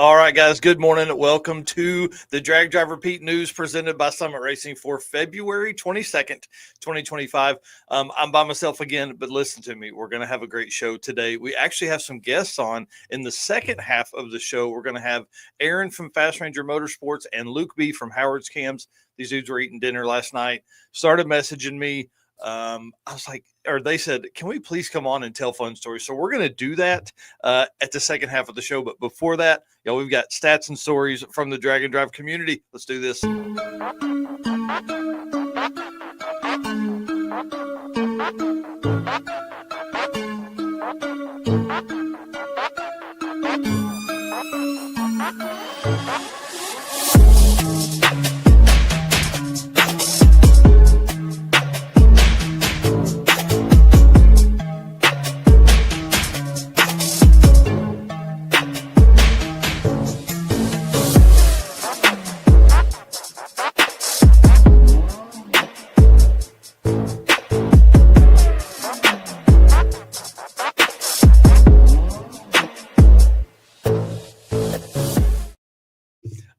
All right, guys, good morning. Welcome to the Drag Driver Pete News presented by Summit Racing for February 22nd, 2025. I'm by myself again, but listen to me. We're going to have a great show today. We actually have some guests on in the second half of the show. We're going to have Aaron from Fast Ranger Motorsports and Luke B from Howard's Cams. These dudes were eating dinner last night, started messaging me. I was like, or they said, can we please come on and tell fun stories? So we're going to do that at the second half of the show. But before that, we've got stats and stories from the Drag and Drive community. Let's do this.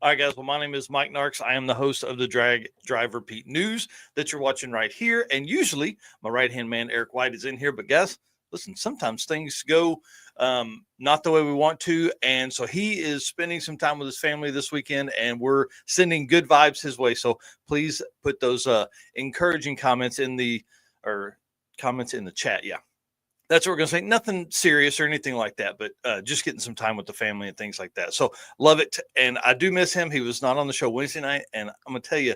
All right, guys. Well, my name is Mike Narks. I am the host of the Drag Driver Pete News that you're watching right here. And usually my right-hand man, Eric White, is in here. But guys, listen, sometimes things go not the way we want to. And so he is spending some time with his family this weekend, and we're sending good vibes his way. So please put those encouraging comments in the chat. Yeah. That's what we're going to say. Nothing serious or anything like that, but just getting some time with the family and things like that. So love it. And I do miss him. He was not on the show Wednesday night. And I'm going to tell you,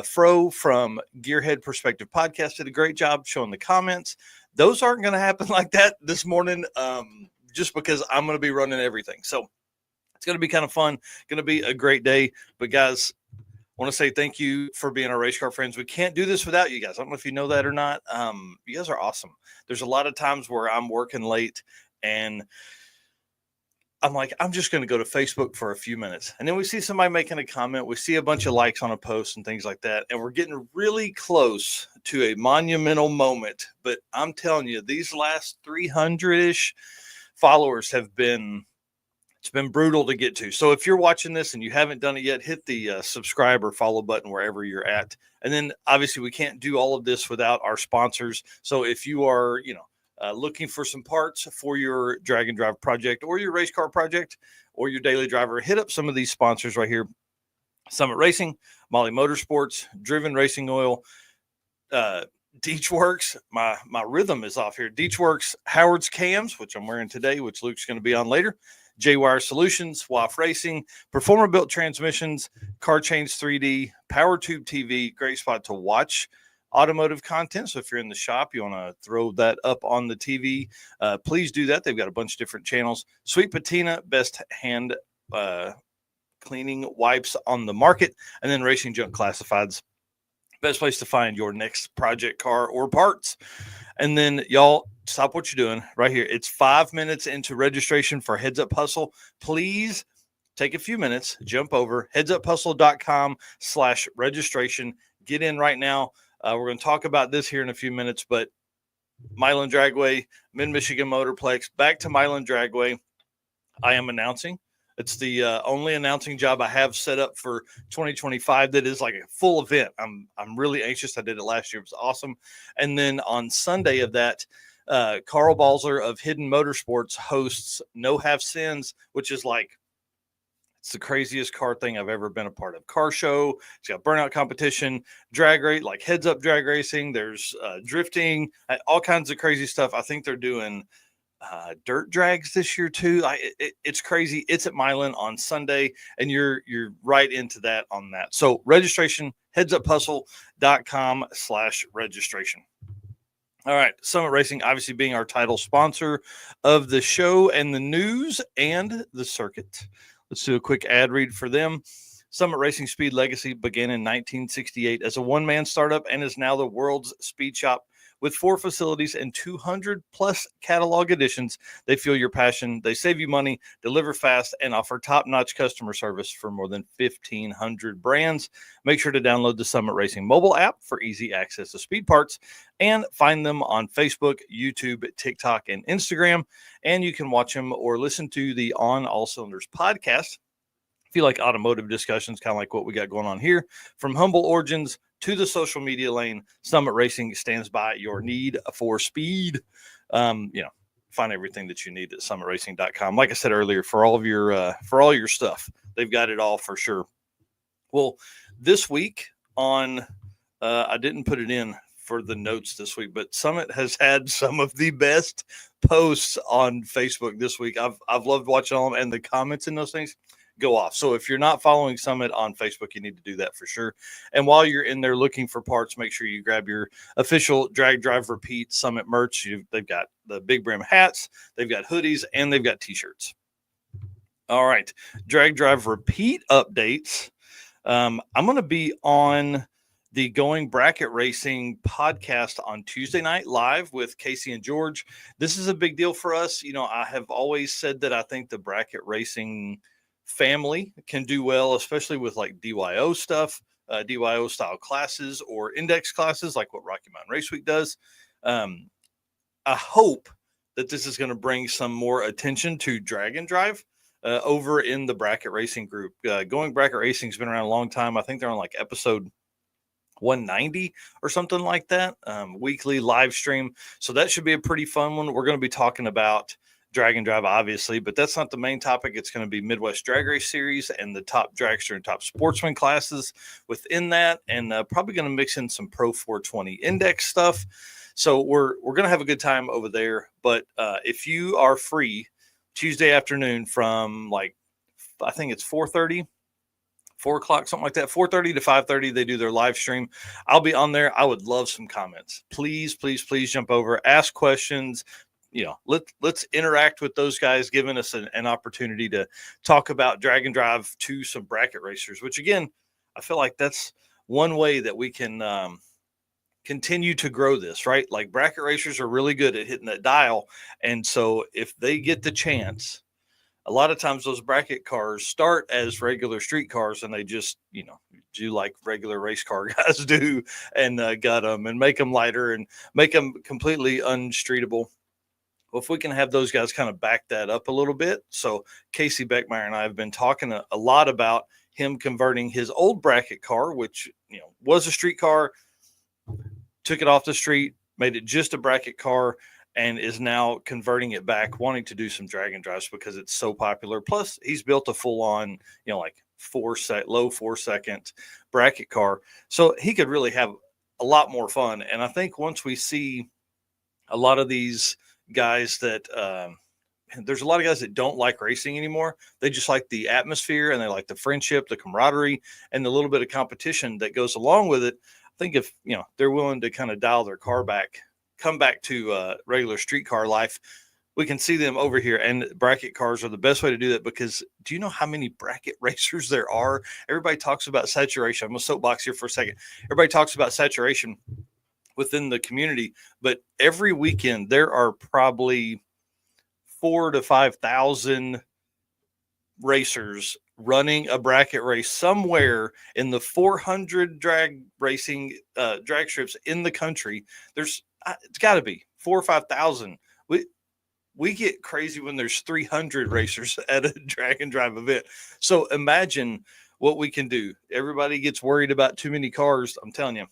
Fro from Gearhead Perspective Podcast did a great job showing the comments. Those aren't going to happen like that this morning just because I'm going to be running everything. So it's going to be kind of fun. Going to be a great day. But guys, I want to say thank you for being our race car friends. We can't do this without you guys. I don't know if you know that or not. You guys are awesome. There's a lot of times where I'm working late and I'm like, I'm just going to go to Facebook for a few minutes. And then we see somebody making a comment. We see a bunch of likes on a post and things like that. And we're getting really close to a monumental moment. But I'm telling you, these last 300-ish followers have been – it's been brutal to get to. So if you're watching this and you haven't done it yet, hit the subscribe or follow button wherever you're at. And then obviously we can't do all of this without our sponsors. So if you are, looking for some parts for your drag and drive project or your race car project or your daily driver, hit up some of these sponsors right here. Summit Racing, Molly Motorsports, Driven Racing Oil, Deechworks. My rhythm is off here. Deechworks, Howard's Cams, which I'm wearing today, which Luke's going to be on later. J-Wire Solutions, WAF Racing, Performer Built Transmissions, Car Chains 3D, PowerTube TV, great spot to watch automotive content. So if you're in the shop, you want to throw that up on the TV, please do that. They've got a bunch of different channels. Sweet Patina, best hand cleaning wipes on the market. And then Racing Junk Classifieds, best place to find your next project car or parts. And then y'all, stop what you're doing right here. It's 5 minutes into registration for Heads Up Hustle. Please take a few minutes, jump over headsuphustle.com/registration. Get in right now. We're going to talk about this here in a few minutes, but Milan Dragway, Mid-Michigan Motorplex, back to Milan Dragway. I am announcing. It's the only announcing job I have set up for 2025 that is like a full event. I'm really anxious. I did it last year. It was awesome. And then on Sunday of that, Carl Balzer of Hidden Motorsports hosts No Have Sins, which is like, it's the craziest car thing I've ever been a part of. Car show. It's got burnout competition, drag race, like heads up drag racing. There's drifting, all kinds of crazy stuff. I think they're doing dirt drags this year too. It's crazy. It's at Milan on Sunday, and you're right into that on that. So registration, headsuphustle.com/registration. All right. Summit Racing, obviously being our title sponsor of the show and the news and the circuit. Let's do a quick ad read for them. Summit Racing Speed Legacy began in 1968 as a one-man startup and is now the world's speed shop With 4 facilities and 200 plus catalog editions, they feel your passion. They save you money, deliver fast, and offer top-notch customer service for more than 1,500 brands. Make sure to download the Summit Racing mobile app for easy access to speed parts, and find them on Facebook, YouTube, TikTok, and Instagram. And you can watch them or listen to the On All Cylinders podcast if you like automotive discussions, kind of like what we got going on here. From humble origins to the social media lane, Summit Racing stands by your need for speed. Find everything that you need at summitracing.com. Like I said earlier, for all your stuff, they've got it all for sure. Well, this week on, I didn't put it in for the notes this week, but Summit has had some of the best posts on Facebook this week. I've loved watching all of them, and the comments in those things go off. So if you're not following Summit on Facebook, you need to do that for sure. And while you're in there looking for parts, make sure you grab your official Drag Drive Repeat Summit merch. They've got the big brim hats, they've got hoodies, and they've got t-shirts. All right, Drag Drive Repeat updates. I'm going to be on the Going Bracket Racing podcast on Tuesday night live with Casey and George. This is a big deal for us. I have always said that I think the bracket racing family can do well, especially with like DYO stuff, DYO style classes or index classes like what Rocky Mountain Race Week does. I hope that this is going to bring some more attention to Drag and Drive over in the bracket racing group. Going Bracket Racing has been around a long time. I think they're on like episode 190 or something like that, weekly live stream. So that should be a pretty fun one. We're going to be talking about Drag and Drive, obviously, but that's not the main topic. It's going to be Midwest Drag Race Series and the top dragster and top sportsman classes within that, and probably going to mix in some Pro 420 index stuff. So we're going to have a good time over there. But if you are free Tuesday afternoon from I think it's 4:30, 4 o'clock, something like that, 4:30 to 5:30, they do their live stream. I'll be on there. I would love some comments. Please, please, please jump over, ask questions. Let's interact with those guys, giving us an opportunity to talk about Drag and Drive to some bracket racers, which again, I feel like that's one way that we can continue to grow this, right? Like bracket racers are really good at hitting that dial. And so if they get the chance, a lot of times those bracket cars start as regular street cars and they just, do like regular race car guys do and gut them and make them lighter and make them completely unstreetable. Well, if we can have those guys kind of back that up a little bit. So Casey Beckmeyer and I have been talking a lot about him converting his old bracket car, which, was a street car, took it off the street, made it just a bracket car, and is now converting it back, wanting to do some drag and drives because it's so popular. Plus, he's built a full-on, low 4-second bracket car. So he could really have a lot more fun. And I think once we see a lot of these guys that there's a lot of guys that don't like racing anymore. They just like the atmosphere and they like the friendship, the camaraderie, and the little bit of competition that goes along with it. I think if, they're willing to kind of dial their car back, come back to regular streetcar life, we can see them over here. And bracket cars are the best way to do that because do you know how many bracket racers there are? Everybody talks about saturation. I'm going to soapbox here for a second. Everybody talks about saturation within the community, but every weekend there are probably 4,000 to 5,000 racers running a bracket race somewhere in the 400 drag racing drag strips in the country. It's got to be 4,000 or 5,000. We get crazy when there's 300 racers at a drag and drive event. So imagine what we can do. Everybody gets worried about too many cars. I'm telling you,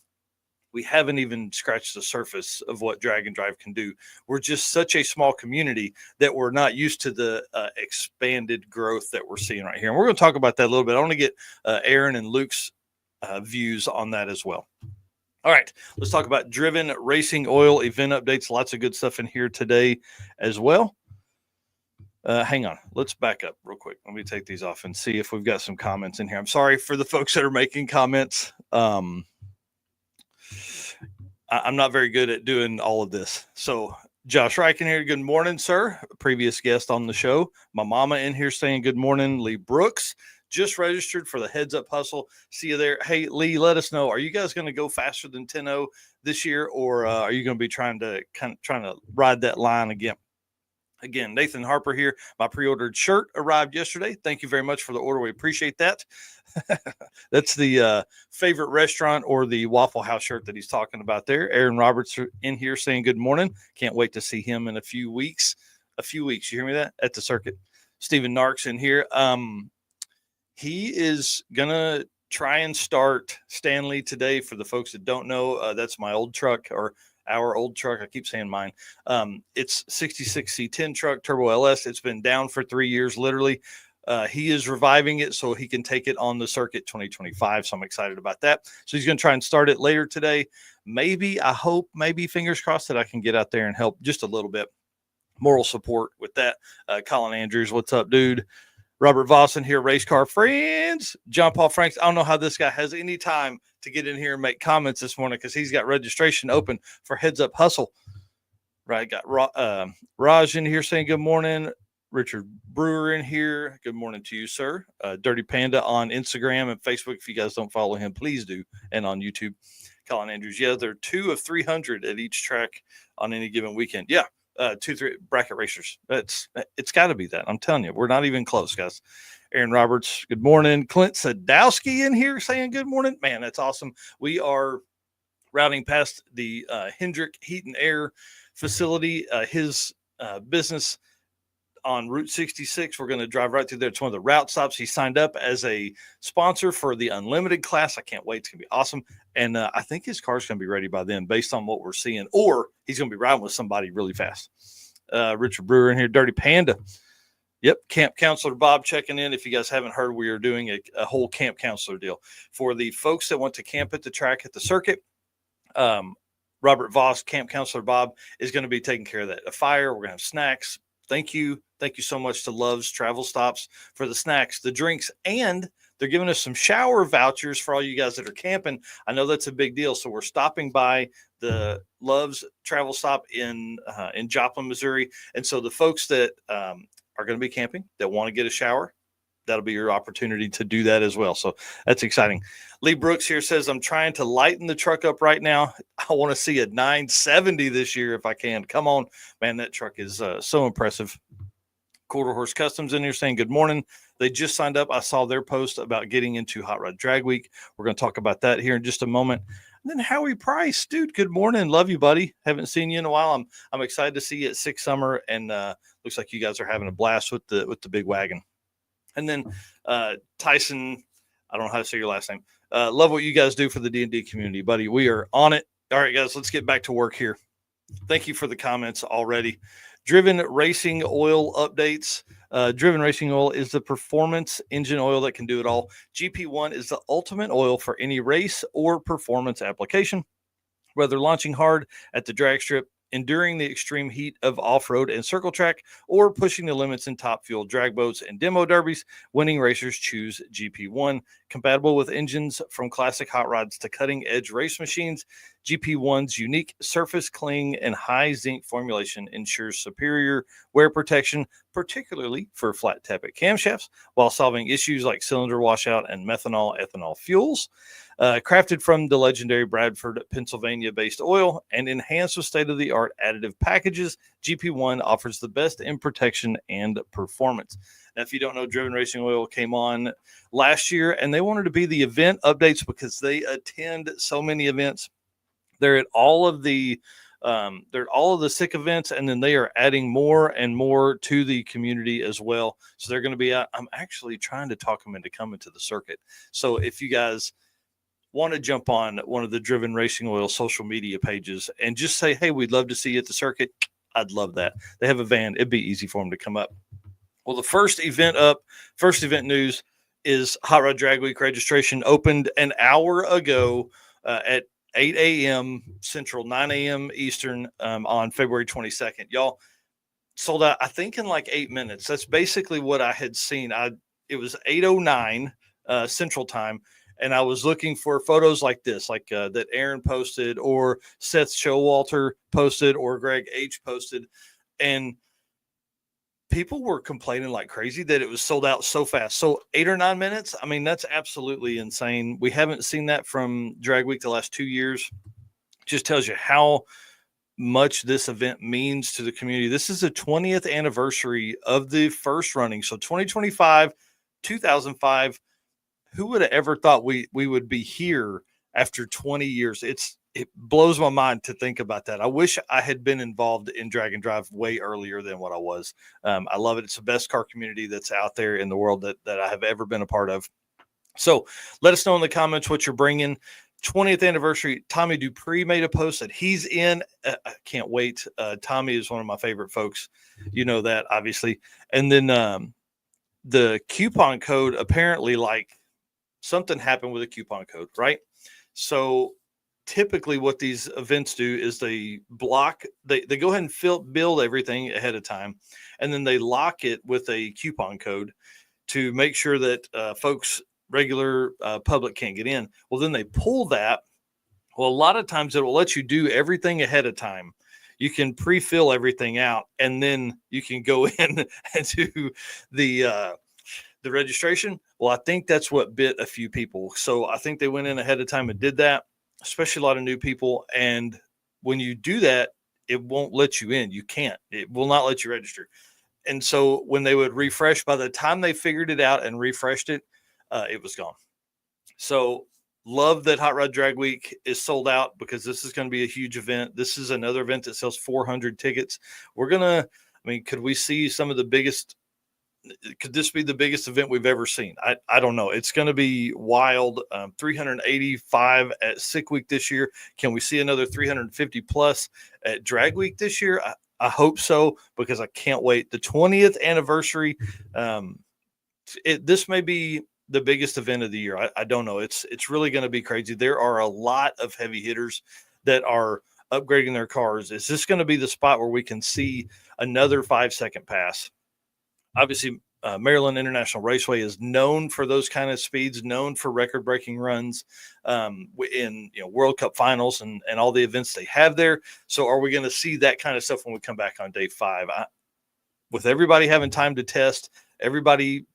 we haven't even scratched the surface of what drag and drive can do. We're just such a small community that we're not used to the expanded growth that we're seeing right here. And we're going to talk about that a little bit. I want to get Aaron and Luke's views on that as well. All right, let's talk about Driven Racing Oil event updates. Lots of good stuff in here today as well. Hang on. Let's back up real quick. Let me take these off and see if we've got some comments in here. I'm sorry for the folks that are making comments. I'm not very good at doing all of this. So Josh Reichen here. Good morning, sir. Previous guest on the show. My mama in here saying good morning. Lee Brooks. just registered for the Heads Up Hustle. See you there. Hey, Lee, let us know. Are you guys going to go faster than 10:0 this year, or are you going to be trying to ride that line again? Again, Nathan Harper here. My pre-ordered shirt arrived yesterday. Thank you very much for the order. We appreciate that. That's the favorite restaurant or the Waffle House shirt that he's talking about there. Aaron Roberts in here saying good morning. Can't wait to see him in a few weeks. You hear me that? At the circuit. Stephen Narks in here. He is going to try and start Stanley today. For the folks that don't know, that's my old truck, or our old truck. I keep saying mine. It's 66 C10 truck, Turbo LS. It's been down for 3 years, literally. He is reviving it so he can take it on the circuit 2025. So I'm excited about that. So he's going to try and start it later today. Maybe, I hope, maybe fingers crossed that I can get out there and help just a little bit. Moral support with that. Colin Andrews, what's up, dude? Robert Vossen here, race car friends. John Paul Franks. I don't know how this guy has any time to get in here and make comments this morning because he's got registration open for Heads Up Hustle. Right. Got Raj in here saying good morning. Richard Brewer in here. Good morning to you, sir. Dirty Panda on Instagram and Facebook. If you guys don't follow him, please do. And on YouTube. Colin Andrews. Yeah, they're 2 of 300 at each track on any given weekend. Yeah. 2-3 bracket racers. It's got to be that. I'm telling you, we're not even close, guys. Aaron Roberts, good morning. Clint Sadowski in here saying good morning. Man, that's awesome. We are routing past the Hendrick Heat and Air facility, his business on Route 66. We're going to drive right through there. It's one of the route stops. He signed up as a sponsor for the Unlimited class. I can't wait. It's going to be awesome. And I think his car's going to be ready by then based on what we're seeing, or he's going to be riding with somebody really fast. Richard Brewer in here. Dirty Panda. Yep. Camp Counselor Bob checking in. If you guys haven't heard, we are doing a whole camp counselor deal for the folks that want to camp at the track at the circuit. Robert Voss, Camp Counselor Bob, is going to be taking care of that. A fire. We're going to have snacks. Thank you. Thank you so much to Love's Travel Stops for the snacks, the drinks, and they're giving us some shower vouchers for all you guys that are camping. I know that's a big deal. So we're stopping by the Love's Travel Stop in Joplin, Missouri. And so the folks that are going to be camping that want to get a shower, that'll be your opportunity to do that as well. So that's exciting. Lee Brooks here says, I'm trying to lighten the truck up right now. I want to see a 970 this year if I can. Come on, man. That truck is so impressive. Quarter Horse Customs in here saying good morning. They just signed up. I saw their post about getting into Hot Rod Drag Week. We're going to talk about that here in just a moment. And then Howie Price, dude, good morning. Love you, buddy. Haven't seen you in a while. I'm excited to see you at Six Summer, and looks like you guys are having a blast with the big wagon. And then Tyson, I don't know how to say your last name. Love what you guys do for the D&D community, buddy. We are on it. All right, guys, let's get back to work here. Thank you for the comments already. Driven Racing Oil updates. Driven Racing Oil is the performance engine oil that can do it all. GP1 is the ultimate oil for any race or performance application. Whether launching hard at the drag strip, enduring the extreme heat of off-road and circle track, or pushing the limits in top fuel drag boats and demo derbies, winning racers choose GP1. Compatible with engines from classic hot rods to cutting-edge race machines, GP1's unique surface cling and high zinc formulation ensures superior wear protection, particularly for flat tappet camshafts, while solving issues like cylinder washout and ethanol fuels. Crafted from the legendary Bradford, Pennsylvania-based oil and enhanced with state-of-the-art additive packages, GP1 offers the best in protection and performance. Now, if you don't know, Driven Racing Oil came on last year, and they wanted to be the event updates because they attend so many events. They're at all of the SICK events, and then they are adding more and more to the community as well. So they're going to be out. I'm actually trying to talk them into coming to the circuit. So if you guys want to jump on one of the Driven Racing Oil social media pages and just say, hey, we'd love to see you at the circuit, I'd love that. They have a van. It'd be easy for them to come up. Well, the first event news is Hot Rod Drag Week registration opened an hour ago at 8 a.m. Central, 9 a.m. Eastern on February 22nd. Y'all, sold out, I think, in like 8 minutes. That's basically what I had seen. It was 8:09 Central Time. And I was looking for photos like this, like that Aaron posted or Seth Showalter posted or Greg H posted. And people were complaining like crazy that it was sold out so fast. So 8 or 9 minutes. I mean, that's absolutely insane. We haven't seen that from Drag Week the last 2 years. Just tells you how much this event means to the community. This is the 20th anniversary of the first running. So 2025, 2005. Who would have ever thought we would be here after 20 years? It blows my mind to think about that. I wish I had been involved in Drag and Drive way earlier than what I was. I love it. It's the best car community that's out there in the world that I have ever been a part of. So let us know in the comments what you're bringing. 20th anniversary. Tommy Dupree made a post that he's in. I can't wait. Tommy is one of my favorite folks. You know that, obviously. And then the coupon code, apparently, like, something happened with a coupon code, right? So typically what these events do is they go ahead and build everything ahead of time, and then they lock it with a coupon code to make sure that regular public can't get in. Well, then they pull that. Well, a lot of times it will let you do everything ahead of time. You can pre-fill everything out, and then you can go in and do the registration. Well, I think that's what bit a few people. So I think they went in ahead of time and did that, especially a lot of new people. And when you do that, it won't let you in. You can't. It will not let you register. And so when they would refresh, by the time they figured it out and refreshed it, it was gone. So love that Hot Rod Drag Week is sold out, because this is going to be a huge event. This is another event that sells 400 tickets. Could we see some of the biggest? Could this be the biggest event we've ever seen? I don't know. It's going to be wild. 385 at Sick Week this year. Can we see another 350 plus at Drag Week this year? I hope so, because I can't wait. The 20th anniversary. This may be the biggest event of the year. I don't know. It's really going to be crazy. There are a lot of heavy hitters that are upgrading their cars. Is this going to be the spot where we can see another 5-second pass? Obviously, Maryland International Raceway is known for those kind of speeds, known for record-breaking runs in World Cup finals and all the events they have there. So are we going to see that kind of stuff when we come back on day 5? With everybody having time to test, everybody,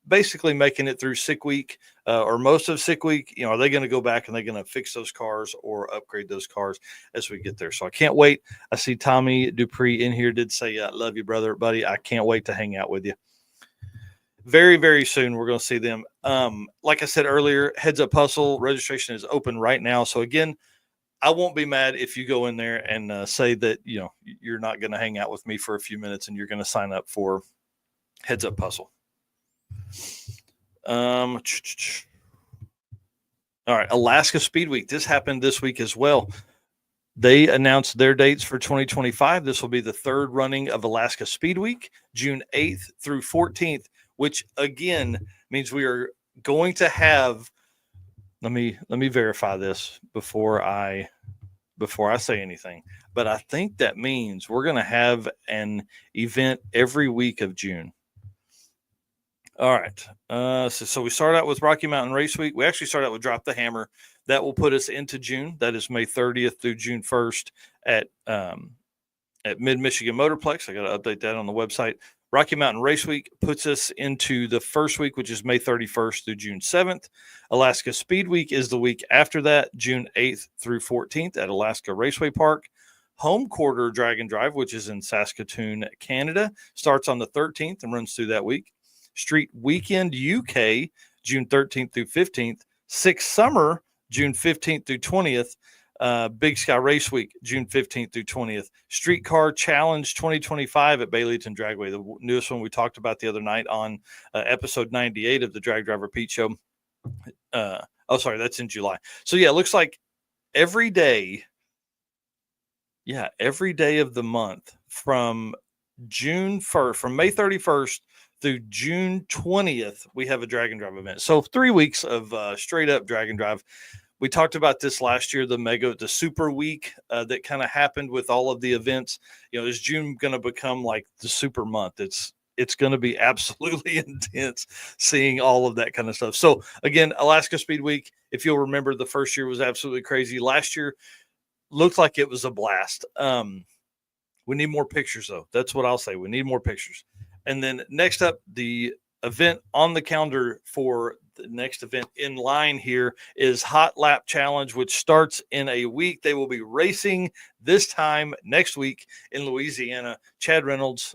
basically making it through Sick Week or most of Sick Week, are they going to go back and they're going to fix those cars or upgrade those cars as we get there? So I can't wait. I see Tommy Dupree in here did say, love you, brother, buddy. I can't wait to hang out with you. Very, very soon, we're going to see them. Like I said earlier, Heads Up Hustle registration is open right now. So again, I won't be mad if you go in there and say that, you're not going to hang out with me for a few minutes and you're going to sign up for Heads Up Hustle. All right, Alaska Speed Week. This happened this week as well. They announced their dates for 2025. This will be the third running of Alaska Speed Week, June 8th through 14th, which again means we are going to have. Let me verify this before I say anything. But I think that means we're going to have an event every week of June. All right. So we start out with Rocky Mountain Race Week. We actually start out with Drop the Hammer. That will put us into June. That is May 30th through June 1st at Mid-Michigan Motorplex. I got to update that on the website. Rocky Mountain Race Week puts us into the first week, which is May 31st through June 7th. Alaska Speed Week is the week after that, June 8th through 14th at Alaska Raceway Park. Home Quarter Drag and Drive, which is in Saskatoon, Canada, starts on the 13th and runs through that week. Street Weekend UK, June 13th through 15th. Six Summer, June 15th through 20th. Big Sky Race Week, June 15th through 20th. Streetcar Challenge 2025 at Baileyton Dragway, the newest one we talked about the other night on episode 98 of the Drag Driver Pete Show. That's in July. So, yeah, it looks like every day of the month from June 1st, from May 31st through June 20th, we have a Drag and Drive event. So 3 weeks of straight up Drag and Drive. We talked about this last year, the super week that kind of happened with all of the events. Is June going to become like the super month? It's going to be absolutely intense seeing all of that kind of stuff. So again, Alaska Speed Week, if you'll remember, the first year was absolutely crazy. Last year looked like it was a blast. We need more pictures though. That's what I'll say. We need more pictures. And then next up, the event on the calendar for the next event in line here is Hot Lap Challenge, which starts in a week. They will be racing this time next week in Louisiana. Chad Reynolds,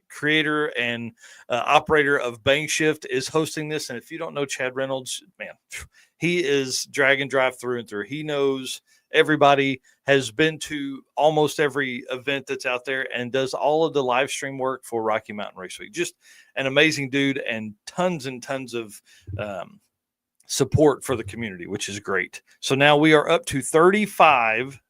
creator and operator of Bang Shift, is hosting this. And if you don't know Chad Reynolds, man, he is drag and drive through and through. He knows everybody, has been to almost every event that's out there, and does all of the live stream work for Rocky Mountain Race Week. Just an amazing dude, and tons of support for the community, which is great. So now we are up to 35.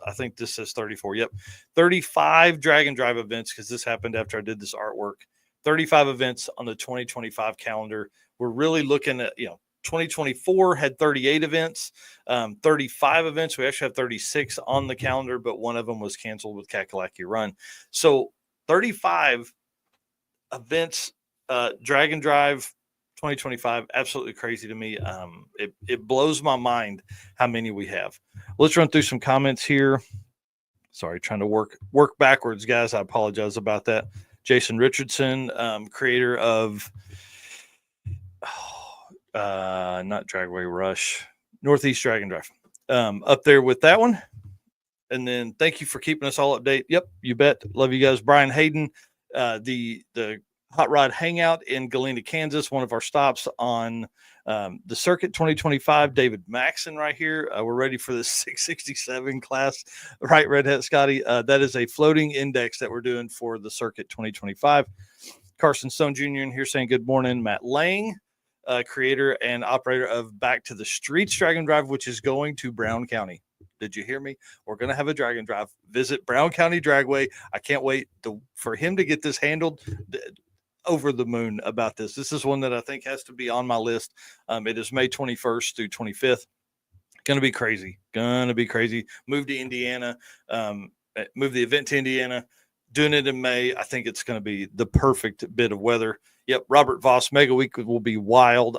I think this says 34. Yep. 35 drag and drive events, because this happened after I did this artwork. 35 events on the 2025 calendar. We're really looking at, 2024 had 38 events, 35 events. We actually have 36 on the calendar, but one of them was canceled with Kakalaki Run. So 35 events, drag and drive 2025, absolutely crazy to me. It blows my mind how many we have. Let's run through some comments here. Sorry, trying to work backwards, guys. I apologize about that. Jason Richardson, creator of not Dragway Rush, Northeast Drag and Drive, up there with that one. And then thank you for keeping us all update. Yep, you bet. Love you guys. Brian Hayden, the Hot Rod Hangout in Galena, Kansas, one of our stops on the circuit 2025. David Maxon right here. We're ready for the 667 class, right, Red Hat Scotty? That is a floating index that we're doing for the circuit 2025. Carson Stone Jr. in here saying good morning. Matt Lang, creator and operator of Back to the Streets Drag and Drive, which is going to Brown County. Did you hear me? We're going to have a drag and drive. Visit Brown County Dragway. I can't wait for him to get this handled. Over the moon about this. This is one that I think has to be on my list. It is May 21st through 25th. Going to be crazy. Move to Indiana. Move the event to Indiana. Doing it in May. I think it's going to be the perfect bit of weather. Yep. Robert Voss, Mega Week will be wild.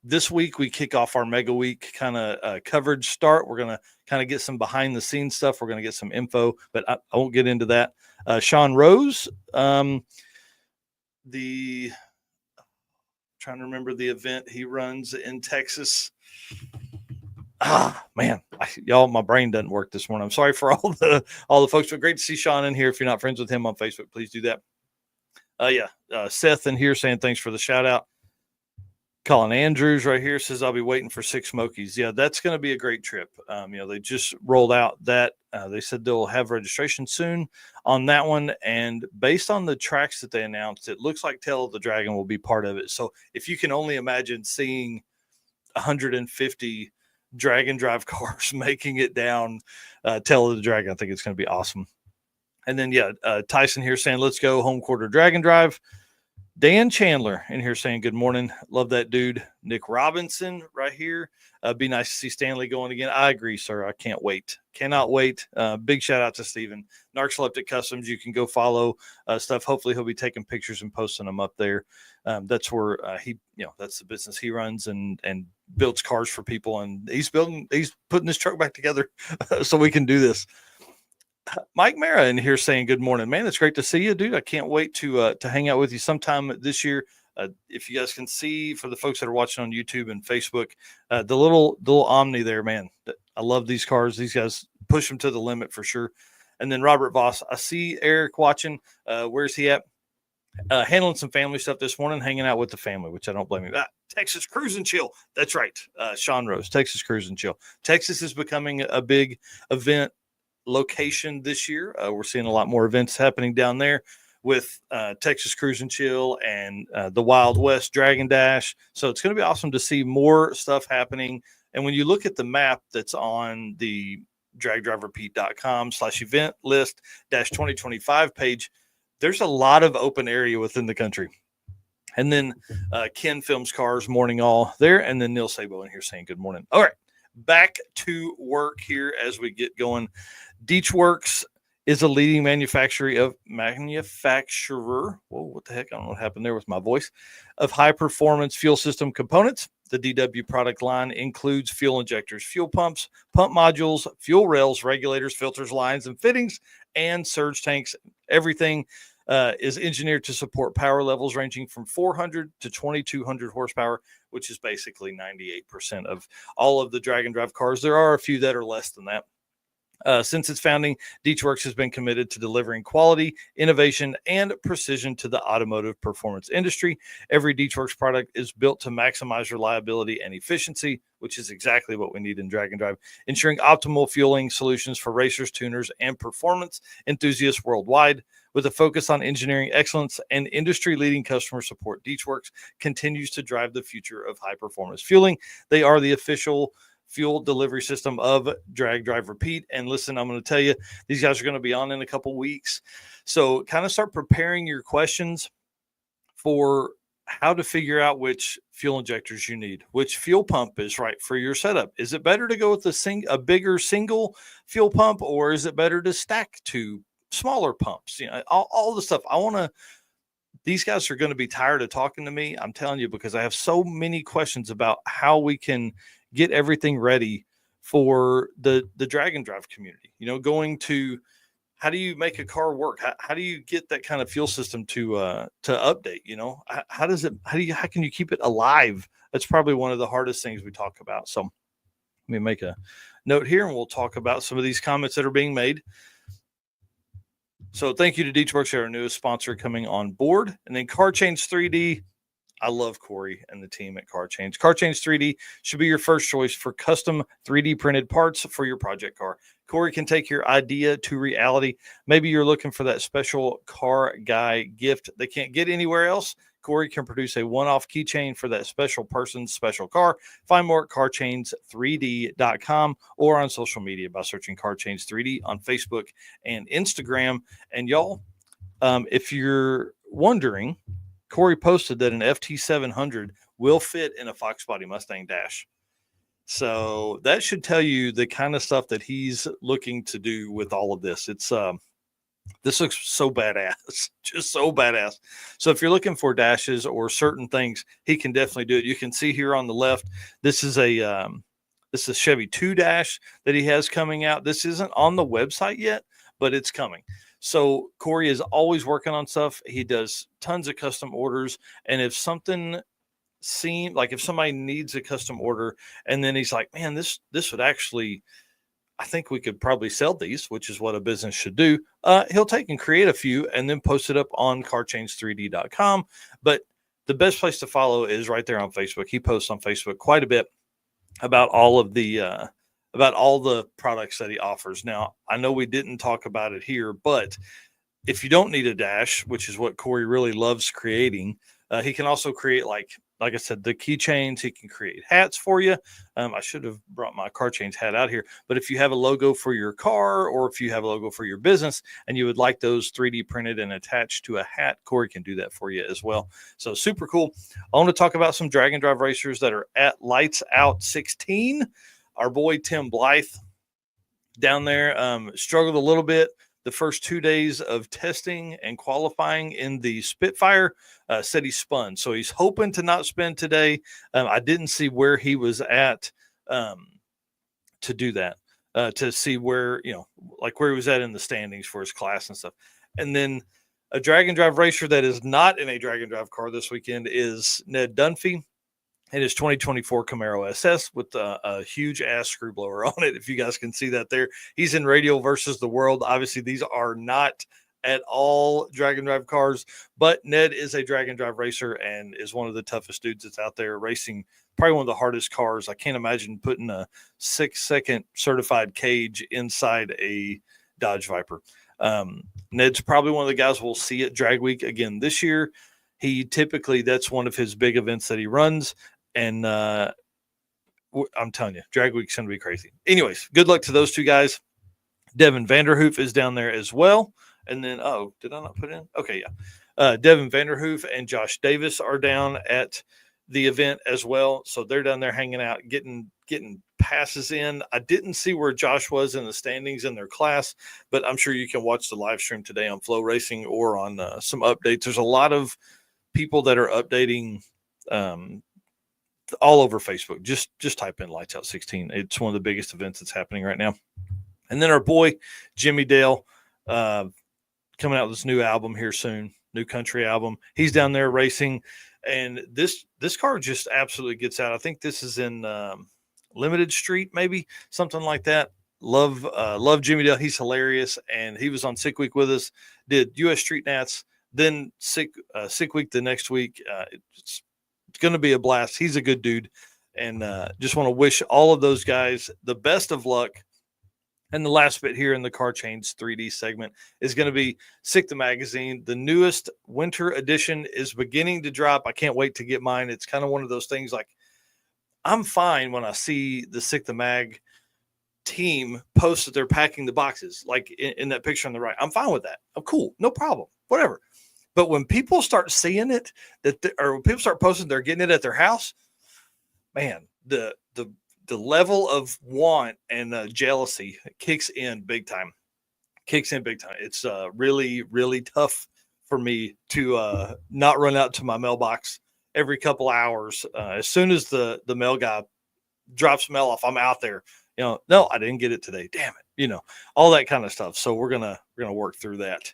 This week we kick off our Mega Week kind of coverage start. We're going to kind of get some behind the scenes stuff. We're going to get some info, but I won't get into that. Sean Rose, trying to remember the event he runs in Texas. Man, y'all, my brain doesn't work this morning. I'm sorry for all the folks, but great to see Sean in here. If you're not friends with him on Facebook, please do that. Seth in here saying thanks for the shout out. Colin Andrews right here says I'll be waiting for Six Smokies. Yeah, that's going to be a great trip. They just rolled out that. They said they'll have registration soon on that one. And based on the tracks that they announced, it looks like Tail of the Dragon will be part of it. So if you can only imagine seeing 150 drag and drive cars making it down Tail of the Dragon, I think it's going to be awesome. And then, Tyson here saying, let's go home quarter drag and drive. Dan Chandler in here saying good morning. Love that dude. Nick Robinson right here. Be nice to see Stanley going again. I agree, sir. I can't wait. Cannot wait. Big shout out to Steven. Narcoleptic Customs. You can go follow stuff. Hopefully he'll be taking pictures and posting them up there. That's where that's the business he runs and builds cars for people. And he's putting this truck back together so we can do this. Mike Mara in here saying good morning, man. It's great to see you, dude. I can't wait to hang out with you sometime this year. If you guys can see, for the folks that are watching on YouTube and Facebook, the little Omni there, man. I love these cars. These guys push them to the limit for sure. And then Robert Voss, I see Eric watching. Where's he at? Handling some family stuff this morning, hanging out with the family, which I don't blame him. Texas Cruise and Chill. That's right. Sean Rose, Texas Cruise and Chill. Texas is becoming a big event location this year. We're seeing a lot more events happening down there with Texas Cruise and Chill and the Wild West Dragon Dash. So it's going to be awesome to see more stuff happening. And when you look at the map that's on the dragdriverpete.com/event list -2025 page, there's a lot of open area within the country. And then Ken Films Cars, morning all there. And then Neil Sabo in here saying good morning. All right. Back to work here as we get going. Deechworks is a leading manufacturer. Whoa, what the heck? I don't know what happened there with my voice. Of high performance fuel system components. The DW product line includes fuel injectors, fuel pumps, pump modules, fuel rails, regulators, filters, lines, and fittings, and surge tanks. Everything is engineered to support power levels ranging from 400 to 2200 horsepower, which is basically 98% of all of the drag and drive cars. There are a few that are less than that. Since its founding, DeechWorks has been committed to delivering quality, innovation, and precision to the automotive performance industry. Every DeechWorks product is built to maximize reliability and efficiency, which is exactly what we need in drag and drive, ensuring optimal fueling solutions for racers, tuners, and performance enthusiasts worldwide. With a focus on engineering excellence and industry-leading customer support, DeechWorks continues to drive the future of high-performance fueling. They are the official fuel delivery system of Drag Drive Repeat. And listen, I'm going to tell you, these guys are going to be on in a couple weeks. So kind of start preparing your questions for how to figure out which fuel injectors you need, which fuel pump is right for your setup. Is it better to go with a bigger single fuel pump, or is it better to stack two smaller pumps? All the stuff. These guys are going to be tired of talking to me. I'm telling you, because I have so many questions about how we can get everything ready for the drag and drive community. Going to, how do you make a car work? How do you get that kind of fuel system to update? How can you keep it alive? That's probably one of the hardest things we talk about. So let me make a note here, and we'll talk about some of these comments that are being made. So thank you to DeechWorks, our newest sponsor, coming on board. And then Car Change 3D. I love Corey and the team at Car Change. Car Change 3D should be your first choice for custom 3D printed parts for your project car. Corey can take your idea to reality. Maybe you're looking for that special car guy gift they can't get anywhere else. Corey can produce a one-off keychain for that special person's special car. Find more at carchange3d.com or on social media by searching Car Change 3D on Facebook and Instagram. And y'all, if you're wondering, Corey posted that an FT700 will fit in a Fox Body Mustang dash. So that should tell you the kind of stuff that he's looking to do with all of this. This looks so badass, just so badass. So if you're looking for dashes or certain things, he can definitely do it. You can see here on the left, this is a Chevy 2 dash that he has coming out. This isn't on the website yet, but it's coming. So Corey is always working on stuff. He does tons of custom orders. And if something seems like, if somebody needs a custom order and then he's like, man, this would actually, I think we could probably sell these, which is what a business should do. He'll take and create a few and then post it up on carchange3d.com. But the best place to follow is right there on Facebook. He posts on Facebook quite a bit about all the products that he offers. Now, I know we didn't talk about it here, but if you don't need a dash, which is what Corey really loves creating, he can also create, like I said, the keychains. He can create hats for you. I should have brought my Car Change hat out here, but if you have a logo for your car or if you have a logo for your business and you would like those 3D printed and attached to a hat, Corey can do that for you as well. So super cool. I want to talk about some drag and drive racers that are at Lights Out 16. Our boy Tim Blythe down there struggled a little bit the first 2 days of testing and qualifying in the Spitfire. Said he spun, so he's hoping to not spin today. I didn't see where he was at to do that, to see where, where he was at in the standings for his class and stuff. And then a drag and drive racer that is not in a drag and drive car this weekend is Ned Dunphy. It is 2024 Camaro SS with a huge ass screw blower on it. If you guys can see that there, he's in Radial versus the World. Obviously, these are not at all drag and drive cars, but Ned is a drag and drive racer and is one of the toughest dudes that's out there racing. Probably one of the hardest cars. I can't imagine putting a 6-second certified cage inside a Dodge Viper. Ned's probably one of the guys we'll see at Drag Week again this year. He typically, that's one of his big events that he runs. And I'm telling you, Drag Week's going to be crazy. Anyways, good luck to those two guys. Devin Vanderhoof is down there as well. And then, did I not put in? Okay, yeah. Devin Vanderhoof and Josh Davis are down at the event as well. So they're down there hanging out, getting passes in. I didn't see where Josh was in the standings in their class, but I'm sure you can watch the live stream today on Flow Racing or on some updates. There's a lot of people that are updating all over Facebook. Just type in Lights Out 16. It's one of the biggest events that's happening right now. And then our boy Jimmy Dale, coming out with this new album here soon, new country album. He's down there racing, and this car just absolutely gets out. I think this is in Limited Street, maybe something like that. Love Jimmy Dale. He's hilarious, and he was on Sick Week with us. Did U.S. Street Nats, then Sick Week the next week. It's going to be a blast. He's a good dude, and just want to wish all of those guys the best of luck. And the last bit here in the Car Chains 3D segment is going to be Sick the Magazine. The newest winter edition is beginning to drop. I can't wait to get mine. It's kind of one of those things like I'm fine when I see the Sick the Mag team post that they're packing the boxes, like in that picture on the right. I'm fine with that. I'm cool. No problem. Whatever. But when people start seeing it, or when people start posting they're getting it at their house, man, the level of want and jealousy kicks in big time. It's really, really tough for me to not run out to my mailbox every couple hours. As soon as the mail guy drops mail off, I'm out there. No, I didn't get it today. Damn it. All that kind of stuff. So we're gonna work through that.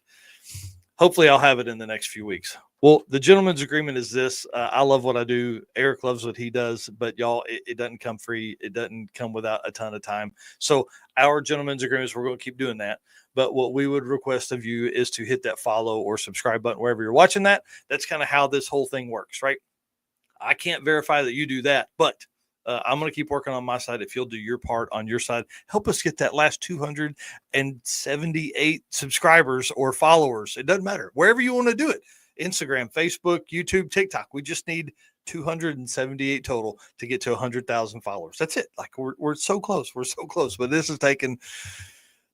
Hopefully I'll have it in the next few weeks. Well, the gentleman's agreement is this. I love what I do. Eric loves what he does, but y'all, it doesn't come free. It doesn't come without a ton of time. So our gentleman's agreement is we're going to keep doing that. But what we would request of you is to hit that follow or subscribe button wherever you're watching that. That's kind of how this whole thing works, right? I can't verify that you do that, but I'm going to keep working on my side. If you'll do your part on your side, help us get that last 278 subscribers or followers. It doesn't matter. Wherever you want to do it. Instagram, Facebook, YouTube, TikTok. We just need 278 total to get to 100,000 followers. That's it. Like we're so close. We're so close. But this is taking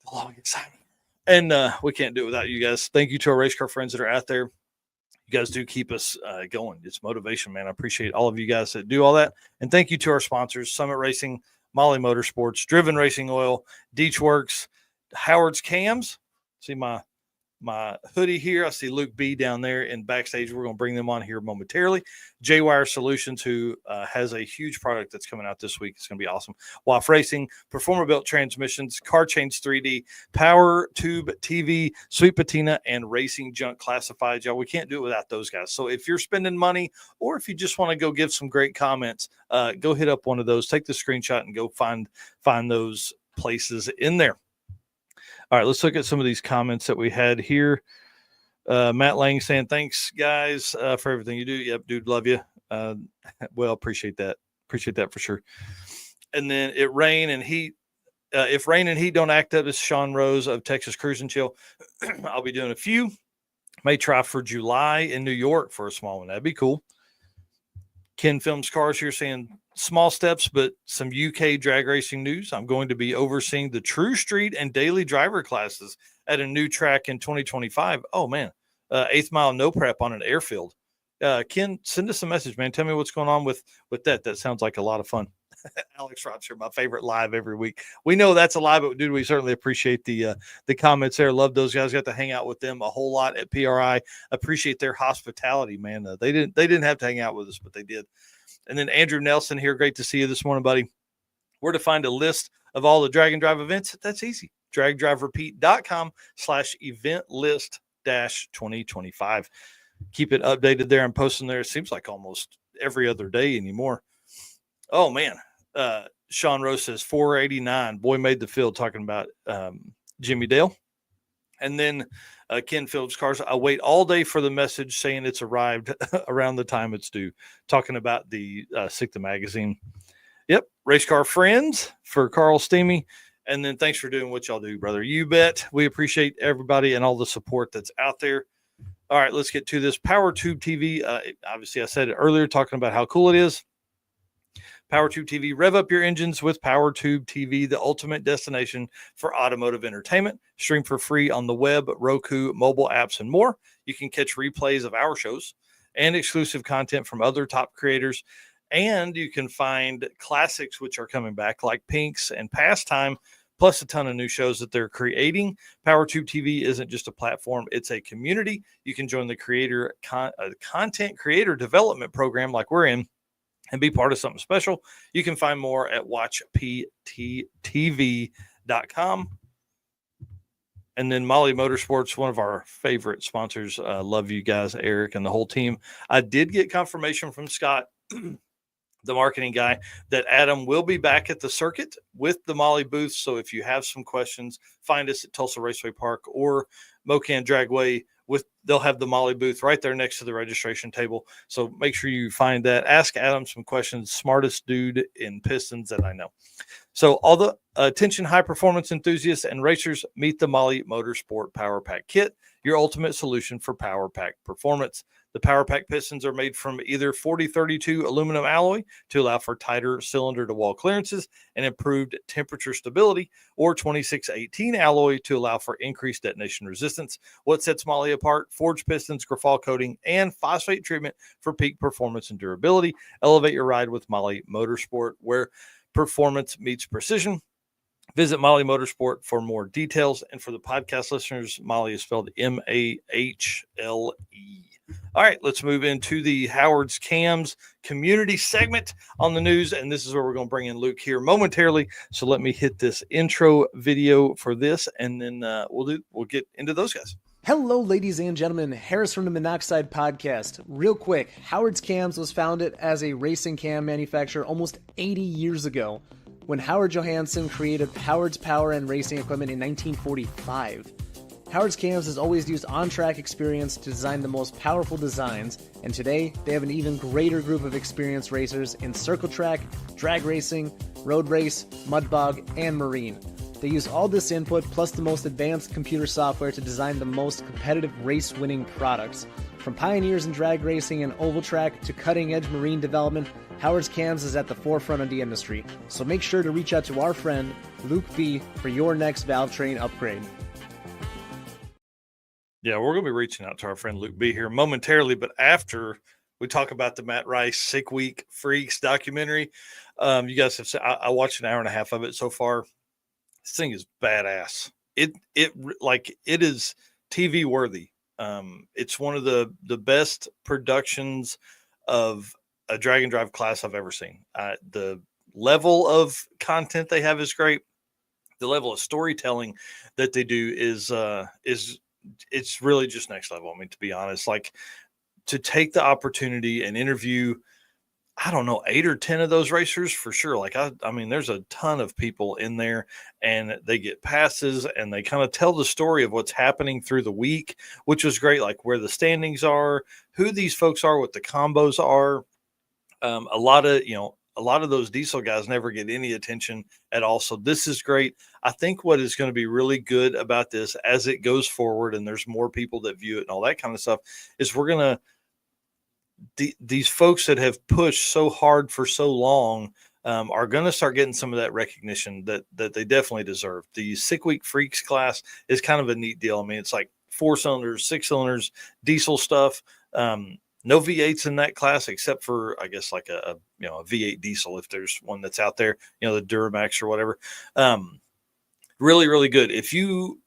the longest time. And we can't do it without you guys. Thank you to our race car friends that are out there. You guys do keep us going. It's motivation, man. I appreciate all of you guys that do all that. And thank you to our sponsors, Summit Racing, Molly Motorsports, Driven Racing Oil, Deechworks, Howard's Cams. See my hoodie here. I see Luke B down there in backstage. We're going to bring them on here momentarily. J-Wire Solutions, who has a huge product that's coming out this week. It's going to be awesome. WAF Racing, Performer Built Transmissions, Car Chains 3D, Power Tube TV, Sweet Patina, and Racing Junk Classified. Y'all, we can't do it without those guys. So if you're spending money or if you just want to go give some great comments, go hit up one of those. Take the screenshot and go find those places in there. All right, let's look at some of these comments that we had here. Matt Lang saying, thanks, guys, for everything you do. Yep, dude, love you. Well, appreciate that. Appreciate that for sure. And then if rain and heat don't act up, this is Sean Rose of Texas Cruise and Chill. I'll be doing a few. May try for July in New York for a small one. That'd be cool. Ken Films Cars here saying, small steps, but some UK drag racing news. I'm going to be overseeing the True Street and Daily Driver classes at a new track in 2025. Oh, man. 8th mile no prep on an airfield. Ken, send us a message, man. Tell me what's going on with that. That sounds like a lot of fun. Alex Robster, my favorite live every week. We know that's a lie, but dude, we certainly appreciate the comments there. Love those guys. Got to hang out with them a whole lot at PRI. Appreciate their hospitality, man. They didn't have to hang out with us, but they did. And then Andrew Nelson here. Great to see you this morning, buddy. Where to find a list of all the Drag and Drive events? That's easy. dragdriverepeat.com/event list-2025. Keep it updated there. I'm posting there. It seems like almost every other day anymore. Oh, man. Sean Rose says 489. Boy made the field, talking about Jimmy Dale. And then Ken Phillips Cars. I wait all day for the message saying it's arrived around the time it's due. Talking about the Sick the Magazine. Yep. Race Car Friends for Carl Steamy. And then thanks for doing what y'all do, brother. You bet. We appreciate everybody and all the support that's out there. All right, let's get to this. Power Tube TV. Obviously, I said it earlier, talking about how cool it is. Power Tube TV, rev up your engines with Power Tube TV, the ultimate destination for automotive entertainment. Stream for free on the web, Roku, mobile apps, and more. You can catch replays of our shows and exclusive content from other top creators. And you can find classics which are coming back, like Pinks and Pastime, plus a ton of new shows that they're creating. PowerTube TV isn't just a platform, it's a community. You can join the content creator development program like we're in and be part of something special. You can find more at watchpttv.com. And then Molly Motorsports, one of our favorite sponsors. Love you guys, Eric, and the whole team. I did get confirmation from Scott, the marketing guy, that Adam will be back at the circuit with the Molly booth. So if you have some questions, find us at Tulsa Raceway Park or Mocan Dragway. They'll have the Molly booth right there next to the registration table. So make sure you find that. Ask Adam some questions. Smartest dude in Pistons that I know. So all the attention high performance enthusiasts and racers, meet the Molly Motorsport Power Pack Kit, your ultimate solution for Power Pack performance. The Power Pack pistons are made from either 4032 aluminum alloy to allow for tighter cylinder to wall clearances and improved temperature stability, or 2618 alloy to allow for increased detonation resistance. What sets Molly apart? Forged pistons, Grafal coating, and phosphate treatment for peak performance and durability. Elevate your ride with Molly Motorsport, where performance meets precision. Visit Molly Motorsport for more details. And for the podcast listeners, Molly is spelled Mahle. All right, let's move into the Howard's Cams community segment on the news. And this is where we're going to bring in Luke here momentarily. So let me hit this intro video for this, and then we'll get into those guys. Hello, ladies and gentlemen. Harris from the Monoxide Podcast. Real quick, Howard's Cams was founded as a racing cam manufacturer almost 80 years ago when Howard Johansson created Howard's Power and Racing Equipment in 1945. Howard's Cams has always used on-track experience to design the most powerful designs, and today they have an even greater group of experienced racers in circle track, drag racing, road race, mud bog, and marine. They use all this input plus the most advanced computer software to design the most competitive race-winning products. From pioneers in drag racing and oval track to cutting-edge marine development, Howard's Cams is at the forefront of the industry. So make sure to reach out to our friend Luke B for your next valve train upgrade. Yeah, we're going to be reaching out to our friend Luke B here momentarily, but after we talk about the Matt Rice Sick Week Freaks documentary, you guys have said I watched an hour and a half of it so far. This thing is badass. It is TV worthy. It's one of the best productions of a drag and drive class I've ever seen. The level of content they have is great. The level of storytelling that they do is it's really just next level. I mean, to be honest, like to take the opportunity and interview, I don't know, 8 or 10 of those racers for sure. Like, I mean, there's a ton of people in there, and they get passes and they kind of tell the story of what's happening through the week, which was great. Like where the standings are, who these folks are, what the combos are. A lot of those diesel guys never get any attention at all. So this is great. I think what is going to be really good about this as it goes forward and there's more people that view it and all that kind of stuff is we're going to, these folks that have pushed so hard for so long are going to start getting some of that recognition that they definitely deserve. The Sick Week Freaks class is kind of a neat deal. I mean, it's like 4 cylinders, 6 cylinders, diesel stuff. No V8s in that class, except for, I guess, like a V8 diesel, if there's one that's out there, the Duramax or whatever. Really, really good. If you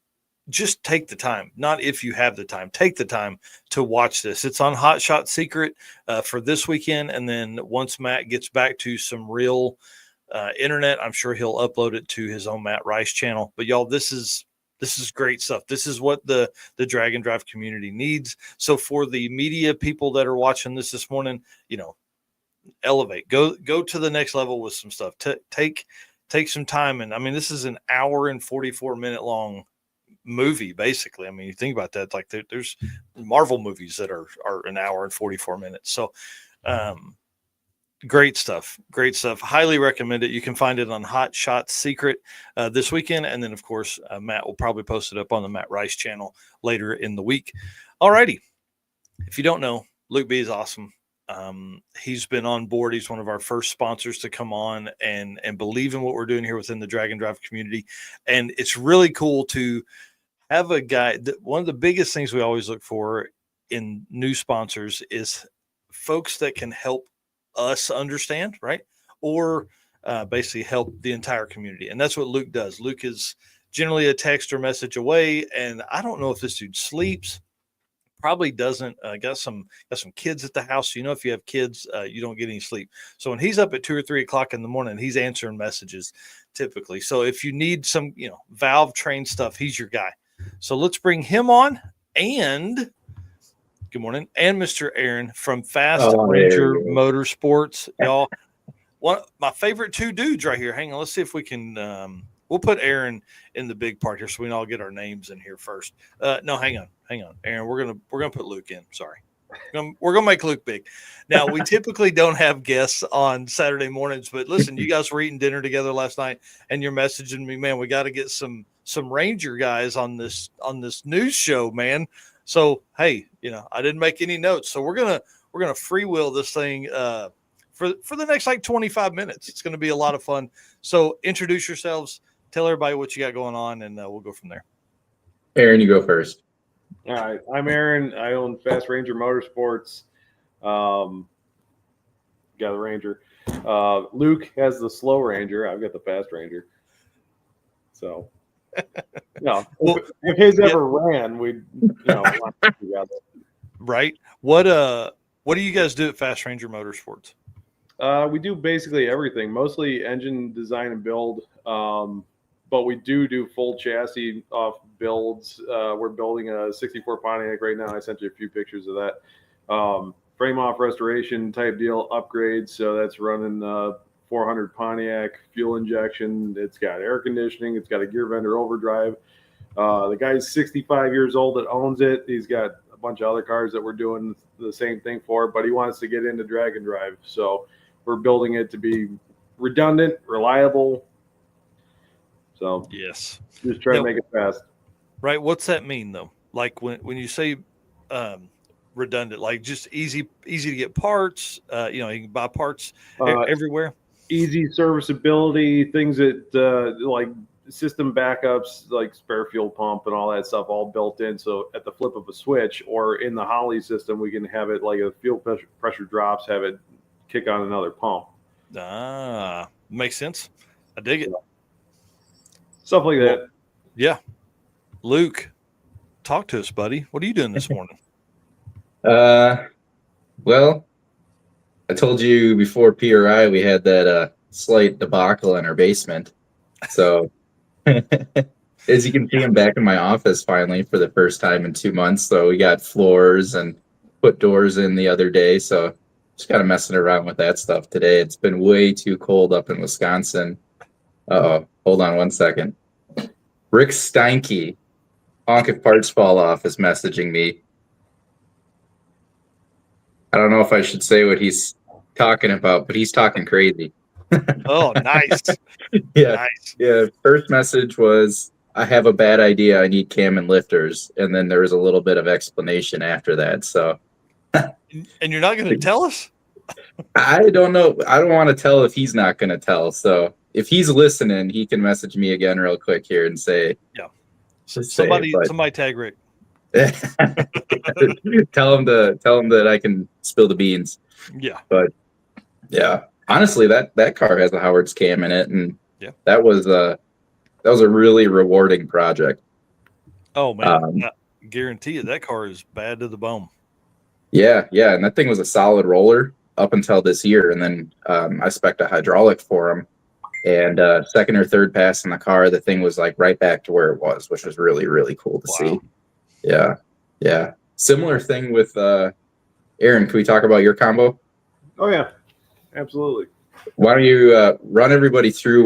just take the time, not if you have the time, take the time to watch this. It's on Hot Shot Secret for this weekend. And then once Matt gets back to some real internet, I'm sure he'll upload it to his own Matt Rice channel. But y'all, this is great stuff. This is what the drag and drive community needs. So for the media people that are watching this morning, elevate, go to the next level with some stuff. Take some time. And I mean, this is an hour and 44-minute long movie, basically. I mean, you think about that, like there's Marvel movies that are an hour and 44 minutes. So, great stuff. Highly recommend it. You can find it on Hot Shot Secret this weekend. And then, of course, Matt will probably post it up on the Matt Rice channel later in the week. All righty. If you don't know, Luke B is awesome. He's been on board. He's one of our first sponsors to come on and believe in what we're doing here within the drag and drive community. And it's really cool to have a guy that one of the biggest things we always look for in new sponsors is folks that can help us understand, right? Or basically help the entire community. And that's what Luke does. Luke is generally a text or message away. And I don't know if this dude sleeps, probably doesn't. Got some kids at the house. If you have kids, you don't get any sleep. So when he's up at 2 or 3 o'clock in the morning, he's answering messages typically. So if you need some, valve train stuff, he's your guy. So let's bring him on. And good morning. And Mr. Aaron from Fast Ranger Motorsports. Y'all, my favorite two dudes right here. Hang on. Let's see if we can. We'll put Aaron in the big part here so we can all get our names in here first. No, hang on. Aaron, we're gonna put Luke in. Sorry. We're gonna make Luke big. Now we typically don't have guests on Saturday mornings, but listen, you guys were eating dinner together last night, and you're messaging me, man. We got to get some Ranger guys on this news show, man. So hey, I didn't make any notes, so we're gonna freewheel this thing for the next like 25 minutes. It's gonna be a lot of fun. So introduce yourselves, tell everybody what you got going on, and we'll go from there. Aaron, you go first. All right, I'm Aaron. I own Fast Ranger Motorsports. Got the Ranger. Luke has the slow Ranger. I've got the Fast Ranger. So, no, if his ever ran, we'd want to together. Right. What do you guys do at Fast Ranger Motorsports? We do basically everything, mostly engine design and build. But we do full chassis off builds. We're building a 64 Pontiac right now. I sent you a few pictures of that. Frame off restoration type deal upgrades. So that's running 400 Pontiac fuel injection. It's got air conditioning. It's got a gear vendor overdrive. The guy's 65 years old that owns it. He's got a bunch of other cars that we're doing the same thing for, but he wants to get into drag and drive. So we're building it to be redundant, reliable. So yes, just try to make it fast. Right. What's that mean though? Like when you say redundant, like just easy to get parts. You can buy parts everywhere. Easy serviceability, things that like system backups, like spare fuel pump and all that stuff, all built in. So at the flip of a switch, or in the Holley system, we can have it like a fuel pressure drops, have it kick on another pump. Makes sense. I dig it. Stuff like that. Yeah. Luke, talk to us, buddy. What are you doing this morning? Well, I told you before PRI we had that slight debacle in our basement. So as you can see, I'm back in my office finally for the first time in 2 months. So we got floors and put doors in the other day. So just kind of messing around with that stuff today. It's been way too cold up in Wisconsin. Uh-oh. Hold on one second. Rick Steinke, Honk If Parts Fall Off, is messaging me. I don't know if I should say what he's talking about, but he's talking crazy. Oh, nice. Yeah. Nice. Yeah. First message was, I have a bad idea. I need cam and lifters. And then there was a little bit of explanation after that. So. And you're not going to tell us? I don't know. I don't want to tell if he's not going to tell. So if he's listening, he can message me again real quick here and say, yeah. So somebody tag Rick. tell him that I can spill the beans. Yeah. But yeah, honestly, that car has a Howard's cam in it, and yeah, that was a really rewarding project. Oh man, I guarantee you that car is bad to the bone. Yeah, and that thing was a solid roller up until this year, and then I spec'd a hydraulic for him, and second or third pass in the car, the thing was like right back to where it was, which was really, really cool to see. Yeah. Similar thing with Aaron. Can we talk about your combo? Oh yeah, absolutely. Why don't you run everybody through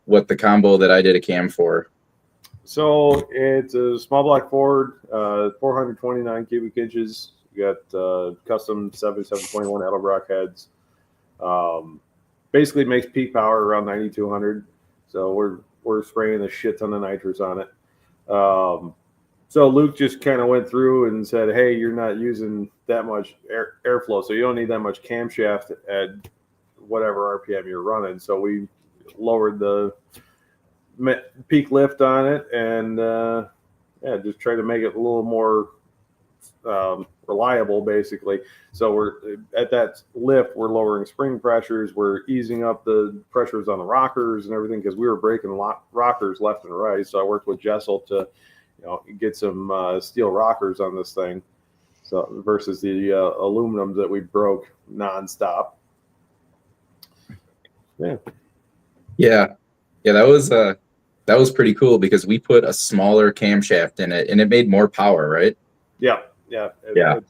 what the combo that I did a cam for? So it's a small block Ford, 429 cubic inches. You got custom 7721 Edelbrock heads. Basically makes peak power around 9,200. So we're spraying a shit ton of nitrous on it. So Luke just kind of went through and said, hey, you're not using that much airflow, so you don't need that much camshaft at whatever RPM you're running. So we lowered the peak lift on it and just try to make it a little more reliable, basically. So we're at that lift, we're lowering spring pressures, we're easing up the pressures on the rockers and everything, because we were breaking rockers left and right. So I worked with Jessel to get some steel rockers on this thing, so versus the aluminum that we broke nonstop. Yeah, that was That was pretty cool because we put a smaller camshaft in it and it made more power, right? Yeah. It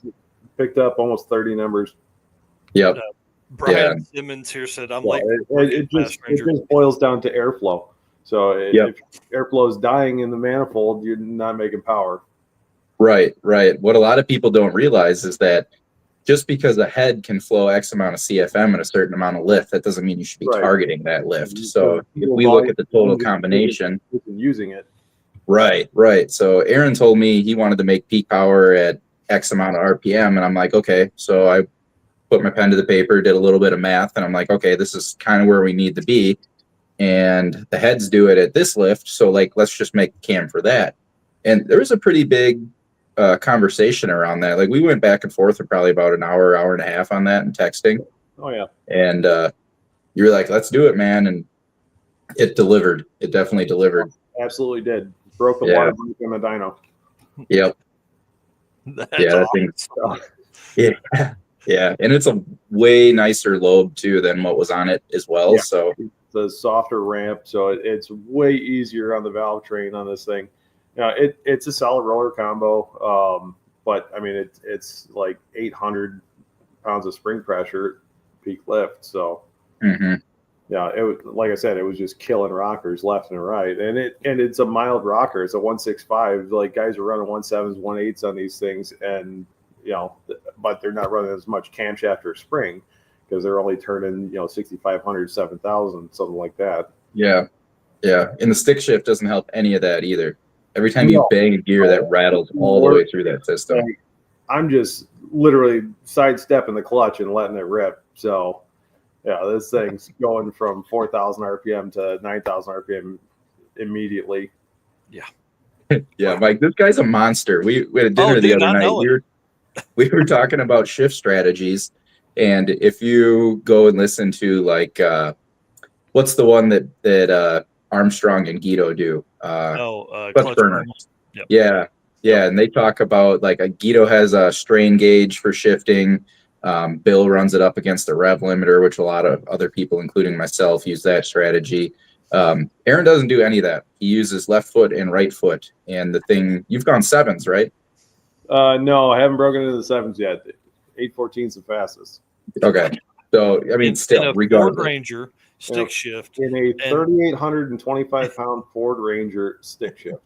picked up almost 30 numbers. Yep. Brian Simmons here said, "I'm late." It just boils down to airflow. So if airflow is dying in the manifold, you're not making power. Right. What a lot of people don't realize is that just because a head can flow X amount of CFM and a certain amount of lift, that doesn't mean you should be targeting that lift. So if we look at the total combination, using it. Right. So Aaron told me he wanted to make peak power at X amount of RPM, and I'm like, okay. So I put my pen to the paper, did a little bit of math, and I'm like, okay, this is kind of where we need to be. And the heads do it at this lift, so like let's just make a cam for that. And there was a pretty big conversation around that. Like we went back and forth for probably about an hour and a half on that and texting. Oh yeah. And you were like, let's do it, man. And it delivered. It definitely delivered. Absolutely did. Broke the water break on the dyno. Yep. That thing's yeah. And it's a way nicer lobe too than what was on it as well. So it's a softer ramp, so it's way easier on the valve train on this thing. It's a solid roller combo, but I mean it's like 800 pounds of spring pressure peak lift. So yeah, it was, like I said, it was just killing rockers left and right, and it's a mild rocker. It's a 165. Like guys are running 1.7s, 1.8s on these things, and but they're not running as much camshaft or spring because they're only turning 6,500, 7,000, something like that. Yeah. And the stick shift doesn't help any of that either. Every time you bang a gear, that rattles all the way through that system. I'm just literally sidestepping the clutch and letting it rip. So, yeah, this thing's going from 4,000 RPM to 9,000 RPM immediately. Yeah, Mike, this guy's a monster. We had a dinner the other night. We were talking about shift strategies. And if you go and listen to like, what's the one that Armstrong and Guido do? Clutch burner. Yep. Yeah. And they talk about like a Guido has a strain gauge for shifting. Bill runs it up against the rev limiter, which a lot of other people, including myself, use that strategy. Aaron doesn't do any of that. He uses left foot and right foot. And the thing, you've gone 7s, right? No, I haven't broken into the 7s yet. 814 is the fastest. Okay. So, I mean, still, regardless. Ford Ranger stick shift. In a 3,825 pound Ford Ranger stick shift.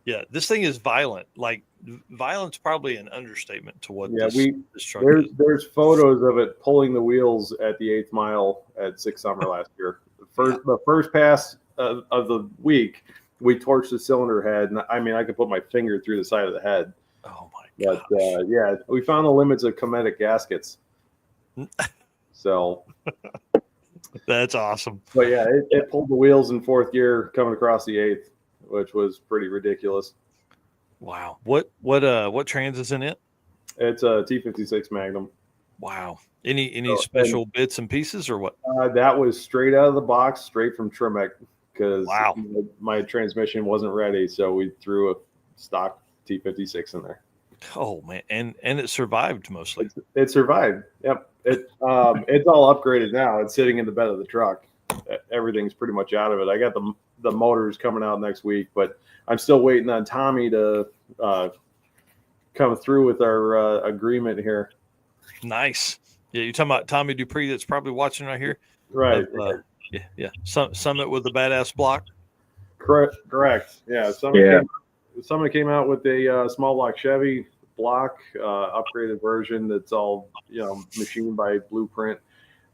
Yeah, this thing is violent. Like, violent's probably an understatement to what this truck is. There's photos of it pulling the wheels at the 8th mile at Six Summer last year. The first pass of the week, we torched the cylinder head. And I mean, I could put my finger through the side of the head. Oh, my God. But, we found the limits of Cometic gaskets. So that's awesome. But yeah, it pulled the wheels in 4th gear coming across the 8th, which was pretty ridiculous. Wow. What trans is in it? It's a T56 Magnum. Wow. Any special bits and pieces or what? That was straight out of the box, straight from Tremec, because wow, my transmission wasn't ready, so we threw a stock T56 in there. Oh man, and it survived mostly. It survived. Yep. It's all upgraded now. It's sitting in the bed of the truck. Everything's pretty much out of it. I got the motors coming out next week, but I'm still waiting on Tommy to come through with our agreement here. Nice. Yeah, you're talking about Tommy Dupree that's probably watching right here? Right. Yeah. Summit with the badass block? Correct. Yeah. Summit came out with a small block Chevy block, upgraded version that's all, machined by Blueprint.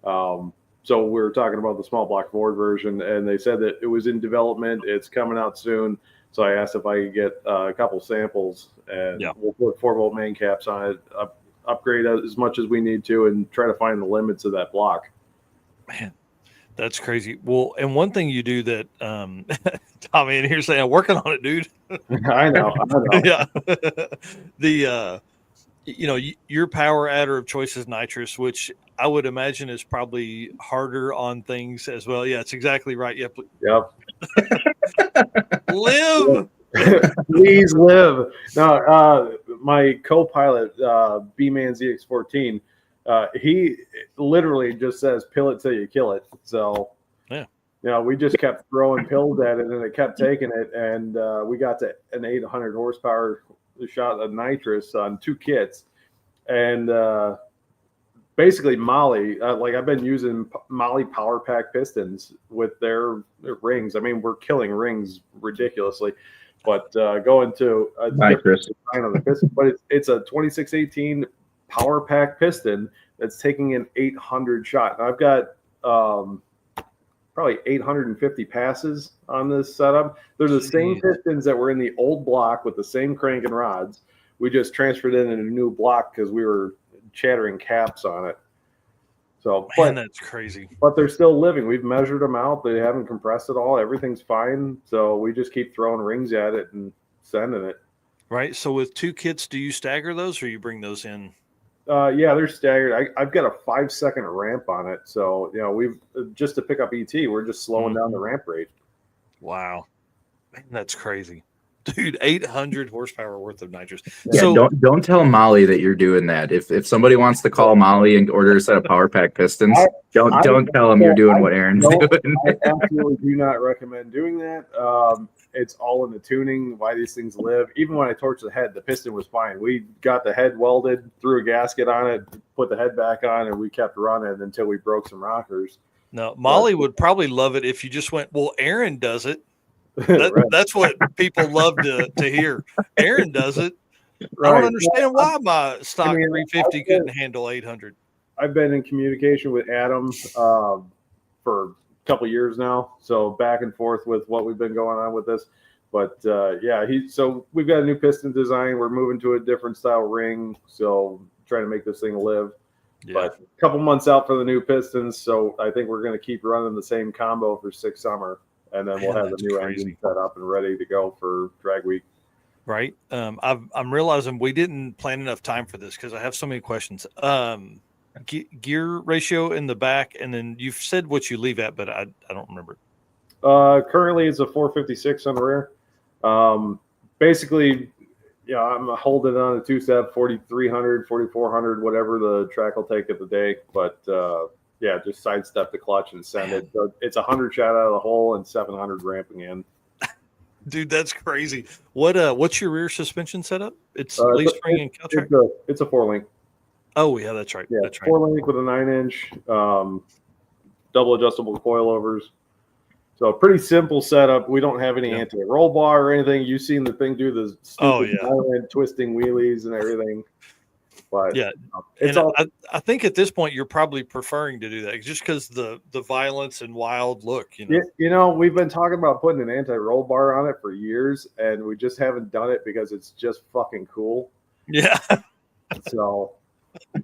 So we were talking about the small block Ford version, and they said that it was in development. It's coming out soon. So I asked if I could get a couple samples, and we'll put 4-volt main caps on it, upgrade as much as we need to, and try to find the limits of that block. Man, that's crazy. Well, and one thing you do that, Tommy in here saying, I'm working on it, dude. I know. Yeah. Your power adder of choice is nitrous, which I would imagine is probably harder on things as well. Yeah, it's exactly right. Yep. Live. Please live. No, my co-pilot, B-Man ZX14, he literally just says, "Pill it till you kill it." So, we just kept throwing pills at it, and it kept taking it, and we got to an 800 horsepower shot of nitrous on 2 kits, and basically Molly, like I've been using Molly Power Pack pistons with their rings. I mean, we're killing rings ridiculously, but going to a nitrous design on the piston, but it's a 2618 Power Pack piston that's taking an 800 shot. And I've got probably 850 passes on this setup. They're the same pistons that were in the old block with the same crank and rods. We just transferred it in a new block because we were chattering caps on it. So, Man, that's crazy. But they're still living. We've measured them out. They haven't compressed at all. Everything's fine. So we just keep throwing rings at it and sending it. Right. So with 2 kits, do you stagger those or you bring those in? Yeah, they're staggered. I've got a 5-second ramp on it. So, we've just to pick up ET, we're just slowing down the ramp rate. Wow. Man, that's crazy. Dude, 800 horsepower worth of nitrous. Yeah, So don't tell Molly that you're doing that. If somebody wants to call Molly and order a set of Power Pack pistons, don't tell them you're doing what Aaron's doing. I absolutely do not recommend doing that. It's all in the tuning, why these things live. Even when I torched the head, the piston was fine. We got the head welded, threw a gasket on it, put the head back on, and we kept running until we broke some rockers. no, Molly would probably love it if you just went, well, Aaron does it. Right. That's what people love to hear. Aaron does it. I Right. don't understand why my stock 350 I've couldn't been- handle 800. I've been in communication with Adam for a couple years now, so back and forth with what we've been going on with this. But so we've got a new piston design. We're moving to a different style ring, so trying to make this thing live. Yeah. But a couple months out for the new pistons, so I think we're going to keep running the same combo for 6 summer, and then we'll Man, have the that's new crazy. engine set up and ready to go for drag week. Right. I'm realizing we didn't plan enough time for this because I have so many questions. Gear ratio in the back, and then you've said what you leave at, but I don't remember. Currently, it's a 456 on the rear. Basically, I'm holding on a 2-step 4300, 4400, whatever the track will take of the day. But just sidestep the clutch and send it. So it's 100 shot out of the hole and 700 ramping in. Dude, that's crazy. What's your rear suspension setup? It's leaf It's spring and Caltrac. It's a 4-link. Oh yeah, that's right. Yeah, That's right. 4-link with a 9-inch, double adjustable coilovers. So pretty simple setup. We don't have any Yeah. anti-roll bar or anything. You've seen the thing do the Oh, stupid yeah. island twisting wheelies and everything. But Yeah, it's and all I think at this point you're probably preferring to do that just because the violence and wild look. we've been talking about putting an anti-roll bar on it for years, and we just haven't done it because it's just fucking cool. Yeah. So I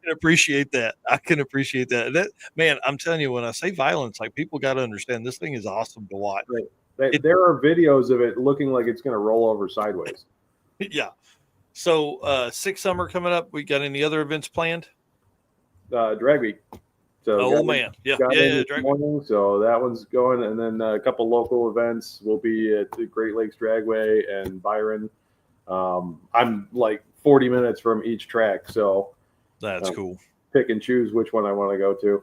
can appreciate that. That man, I'm telling you, when I say violence, like people got to understand this thing is awesome to watch. there are videos of it looking like it's going to roll over sideways. Yeah. So 6 summer coming up. We got any other events planned? Drag week. So Oh man, yeah, got in this Drag- morning, so that one's going, and then a couple local events will be at the Great Lakes Dragway and Byron. I'm like 40 minutes from each track, so That's cool. pick and choose which one I want to go to.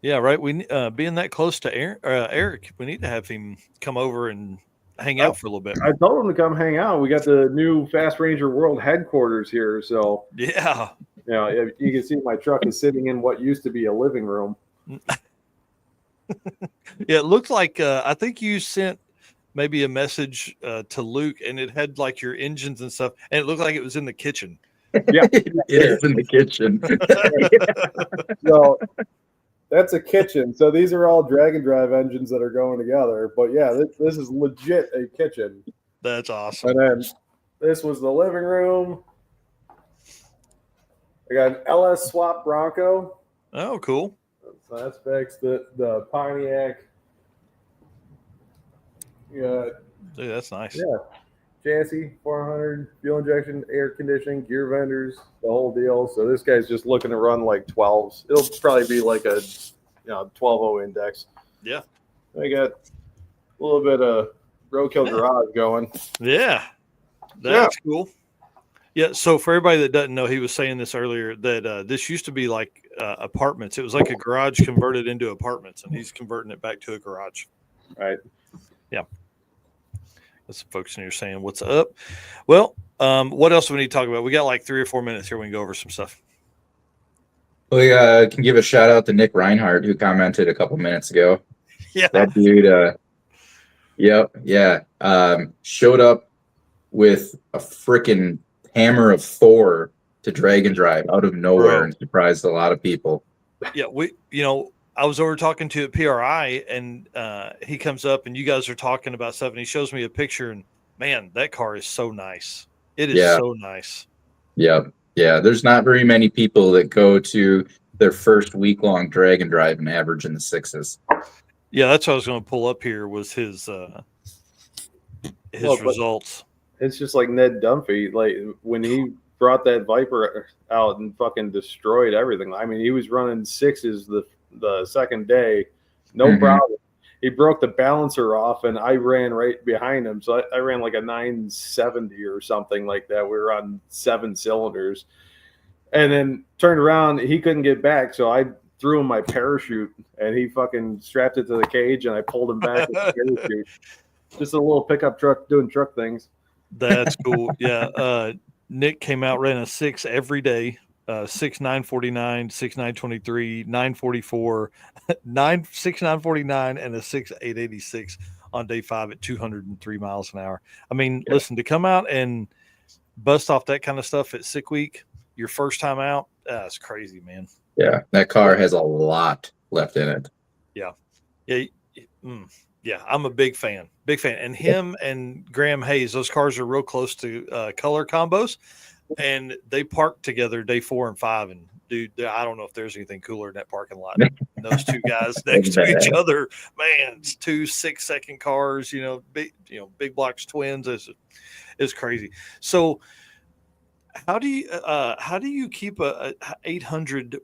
Yeah, right. We being that close to Eric, we need to have him come over and hang out for a little bit. I told him to come hang out. We got the new Fast Ranger World headquarters here, so Yeah. you can see my truck is sitting in what used to be a living room. Yeah, it looked like I think you sent maybe a message to Luke, and it had like your engines and stuff, and it looked like it was in the kitchen. Yeah, It is in the kitchen. so that's a kitchen. So these are all drag and drive engines that are going together. But yeah, this is legit a kitchen. That's awesome. And then this was the living room. I got an LS swap Bronco. Oh, cool. So that's fixed. The Pontiac. Yeah, Dude, that's nice. yeah. Chassis, 400, fuel injection, air conditioning, gear vendors, the whole deal. So this guy's just looking to run like 12s. It'll probably be like a 12.0 index. Yeah. I got a little bit of roadkill garage going. Yeah. That's cool. Yeah. So for everybody that doesn't know, he was saying this earlier that this used to be like apartments. It was like a garage converted into apartments, and he's converting it back to a garage. Right. Yeah. That's the folks in here saying, what's up? Well, what else do we need to talk about? We got like 3 or 4 minutes here. We can go over some stuff. We can give a shout out to Nick Reinhardt, who commented a couple minutes ago. Yeah. That dude, showed up with a freaking hammer of Thor to drag and drive out of nowhere Bro. and surprised a lot of people. Yeah. I was over talking to PRI, and he comes up, and you guys are talking about stuff, and he shows me a picture, and man, that car is so nice. It is so nice. Yep. Yeah. There's not very many people that go to their first week-long drag and drive and average in the 6s. Yeah, that's what I was going to pull up here was his results. It's just like Ned Dunphy, like when he brought that Viper out and fucking destroyed everything. I mean, he was running 6s the second day, no problem. He broke the balancer off, and I ran right behind him. So I ran like a 970 or something like that. We were on 7 cylinders, and then turned around. He couldn't get back, so I threw him my parachute, and he fucking strapped it to the cage, and I pulled him back with the parachute. Just a little pickup truck doing truck things. That's cool. Yeah. Nick came out, ran a 6 every day. 6 949, 6 923, 944, 6 949, and a 6 886 on day 5 at 203 miles an hour. I mean, listen, to come out and bust off that kind of stuff at sick week, your first time out, that's crazy, man. Yeah, that car has a lot left in it. Yeah. Yeah, I'm a big fan. And him and Graham Hayes, those cars are real close to color combos. And they parked together day 4 and 5, and dude, I don't know if there's anything cooler in that parking lot. Those two guys next to each other, man, it's 2 6-second cars. Big blocks, twins. Is crazy. So, how do you keep a 800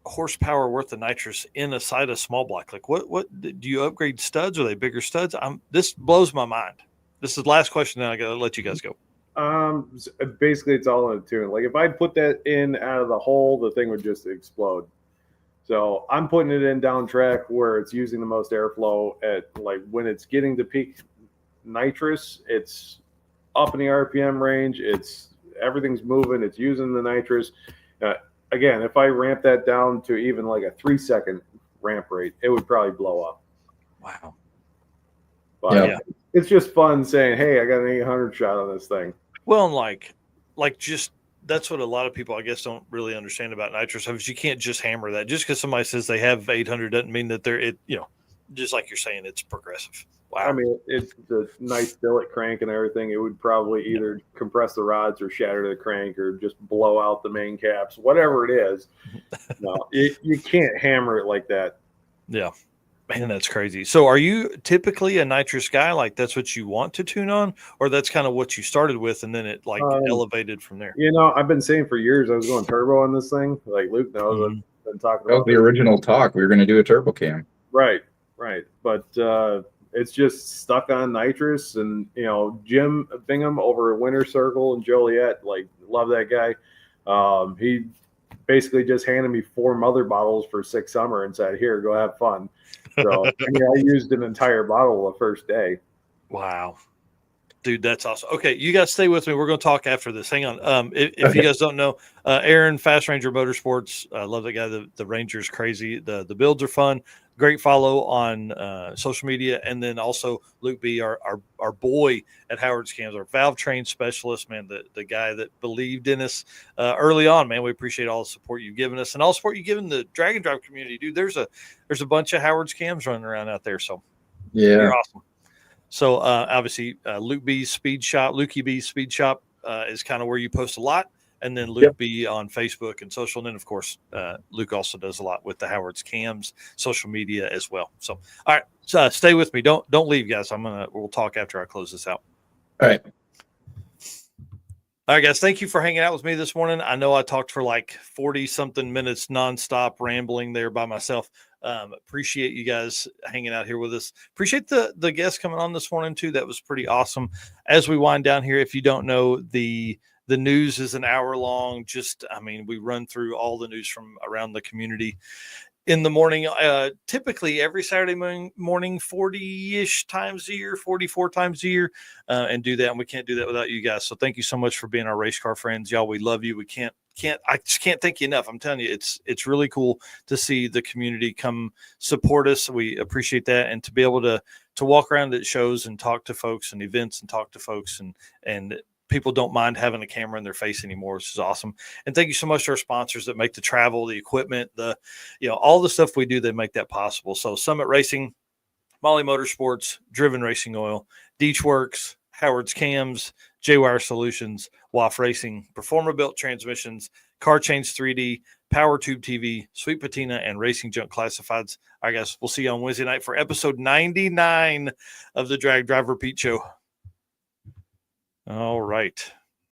horsepower worth of nitrous inside a small block? Like, what do you upgrade studs? Are they bigger studs? This blows my mind. This is the last question, then I gotta let you guys go. Basically it's all in a tune. Like if I put that in out of the hole, the thing would just explode. So I'm putting it in down track where it's using the most airflow. At like when it's getting to peak nitrous, it's up in the RPM range. Everything's moving. It's using the nitrous. Again, if I ramp that down to even like a 3-second ramp rate, it would probably blow up. Wow. But it's just fun saying, hey, I got an 800 shot on this thing. Well, and like just that's what a lot of people, I guess, don't really understand about nitrous. You can't just hammer that. Just because somebody says they have 800 doesn't mean that just like you're saying, it's progressive. Wow. I mean, it's a nice billet crank and everything. It would probably either compress the rods or shatter the crank or just blow out the main caps, whatever it is. No, you can't hammer it like that. Yeah. Man, that's crazy. So are you typically a nitrous guy? Like that's what you want to tune on, or that's kind of what you started with and then it elevated from there? I've been saying for years I was going turbo on this thing. Like Luke knows, I've been talking about the original talk. We were going to do a turbo cam. Right. But it's just stuck on nitrous, and Jim Bingham over at Winter Circle in Joliet, like love that guy. He basically just handed me 4 mother bottles for 6 summer and said, "Here, go have fun." So I used an entire bottle the first day. Wow. Dude, that's awesome. Okay, you guys stay with me. We're going to talk after this. Hang on. If you guys don't know, Aaron, Fast Ranger Motorsports, I love that guy. The Ranger's crazy. The builds are fun. Great follow on social media. And then also Luke B., our boy at Howard's Cams, our valve train specialist, man, the guy that believed in us early on, man. We appreciate all the support you've given us and all the support you've given the drag and drive community, dude. There's a bunch of Howard's Cams running around out there. So yeah, you're awesome. So obviously Luke B's Speed Shop, Lukey B's Speed Shop is kind of where you post a lot. And then Luke B on Facebook and social. And then, of course, Luke also does a lot with the Howard's Cams social media as well. So, all right, so stay with me. Don't leave, guys. We'll talk after I close this out. All right. All right, guys. Thank you for hanging out with me this morning. I know I talked for like 40 something minutes nonstop rambling there by myself. Appreciate you guys hanging out here with us. Appreciate the guests coming on this morning too. That was pretty awesome. As we wind down here, if you don't know, the The news is an hour long. We run through all the news from around the community in the morning, typically every Saturday morning, 40-ish times a year, 44 times a year, and do that. And we can't do that without you guys. So thank you so much for being our race car friends. Y'all, we love you. I just can't thank you enough. I'm telling you, it's really cool to see the community come support us. We appreciate that. And to be able to walk around at shows and talk to folks and events and talk to folks and people don't mind having a camera in their face anymore, which is awesome. And thank you so much to our sponsors that make the travel, the equipment, all the stuff we do, they make that possible. So Summit Racing, Molly Motorsports, Driven Racing Oil, Deechworks, Howard's Cams, J-Wire Solutions, WAF Racing, Performer Built Transmissions, Car Change 3D, Power Tube TV, Sweet Patina, and Racing Junk Classifieds. I guess we'll see you on Wednesday night for episode 99 of the Drag Driver Pete Show. All right.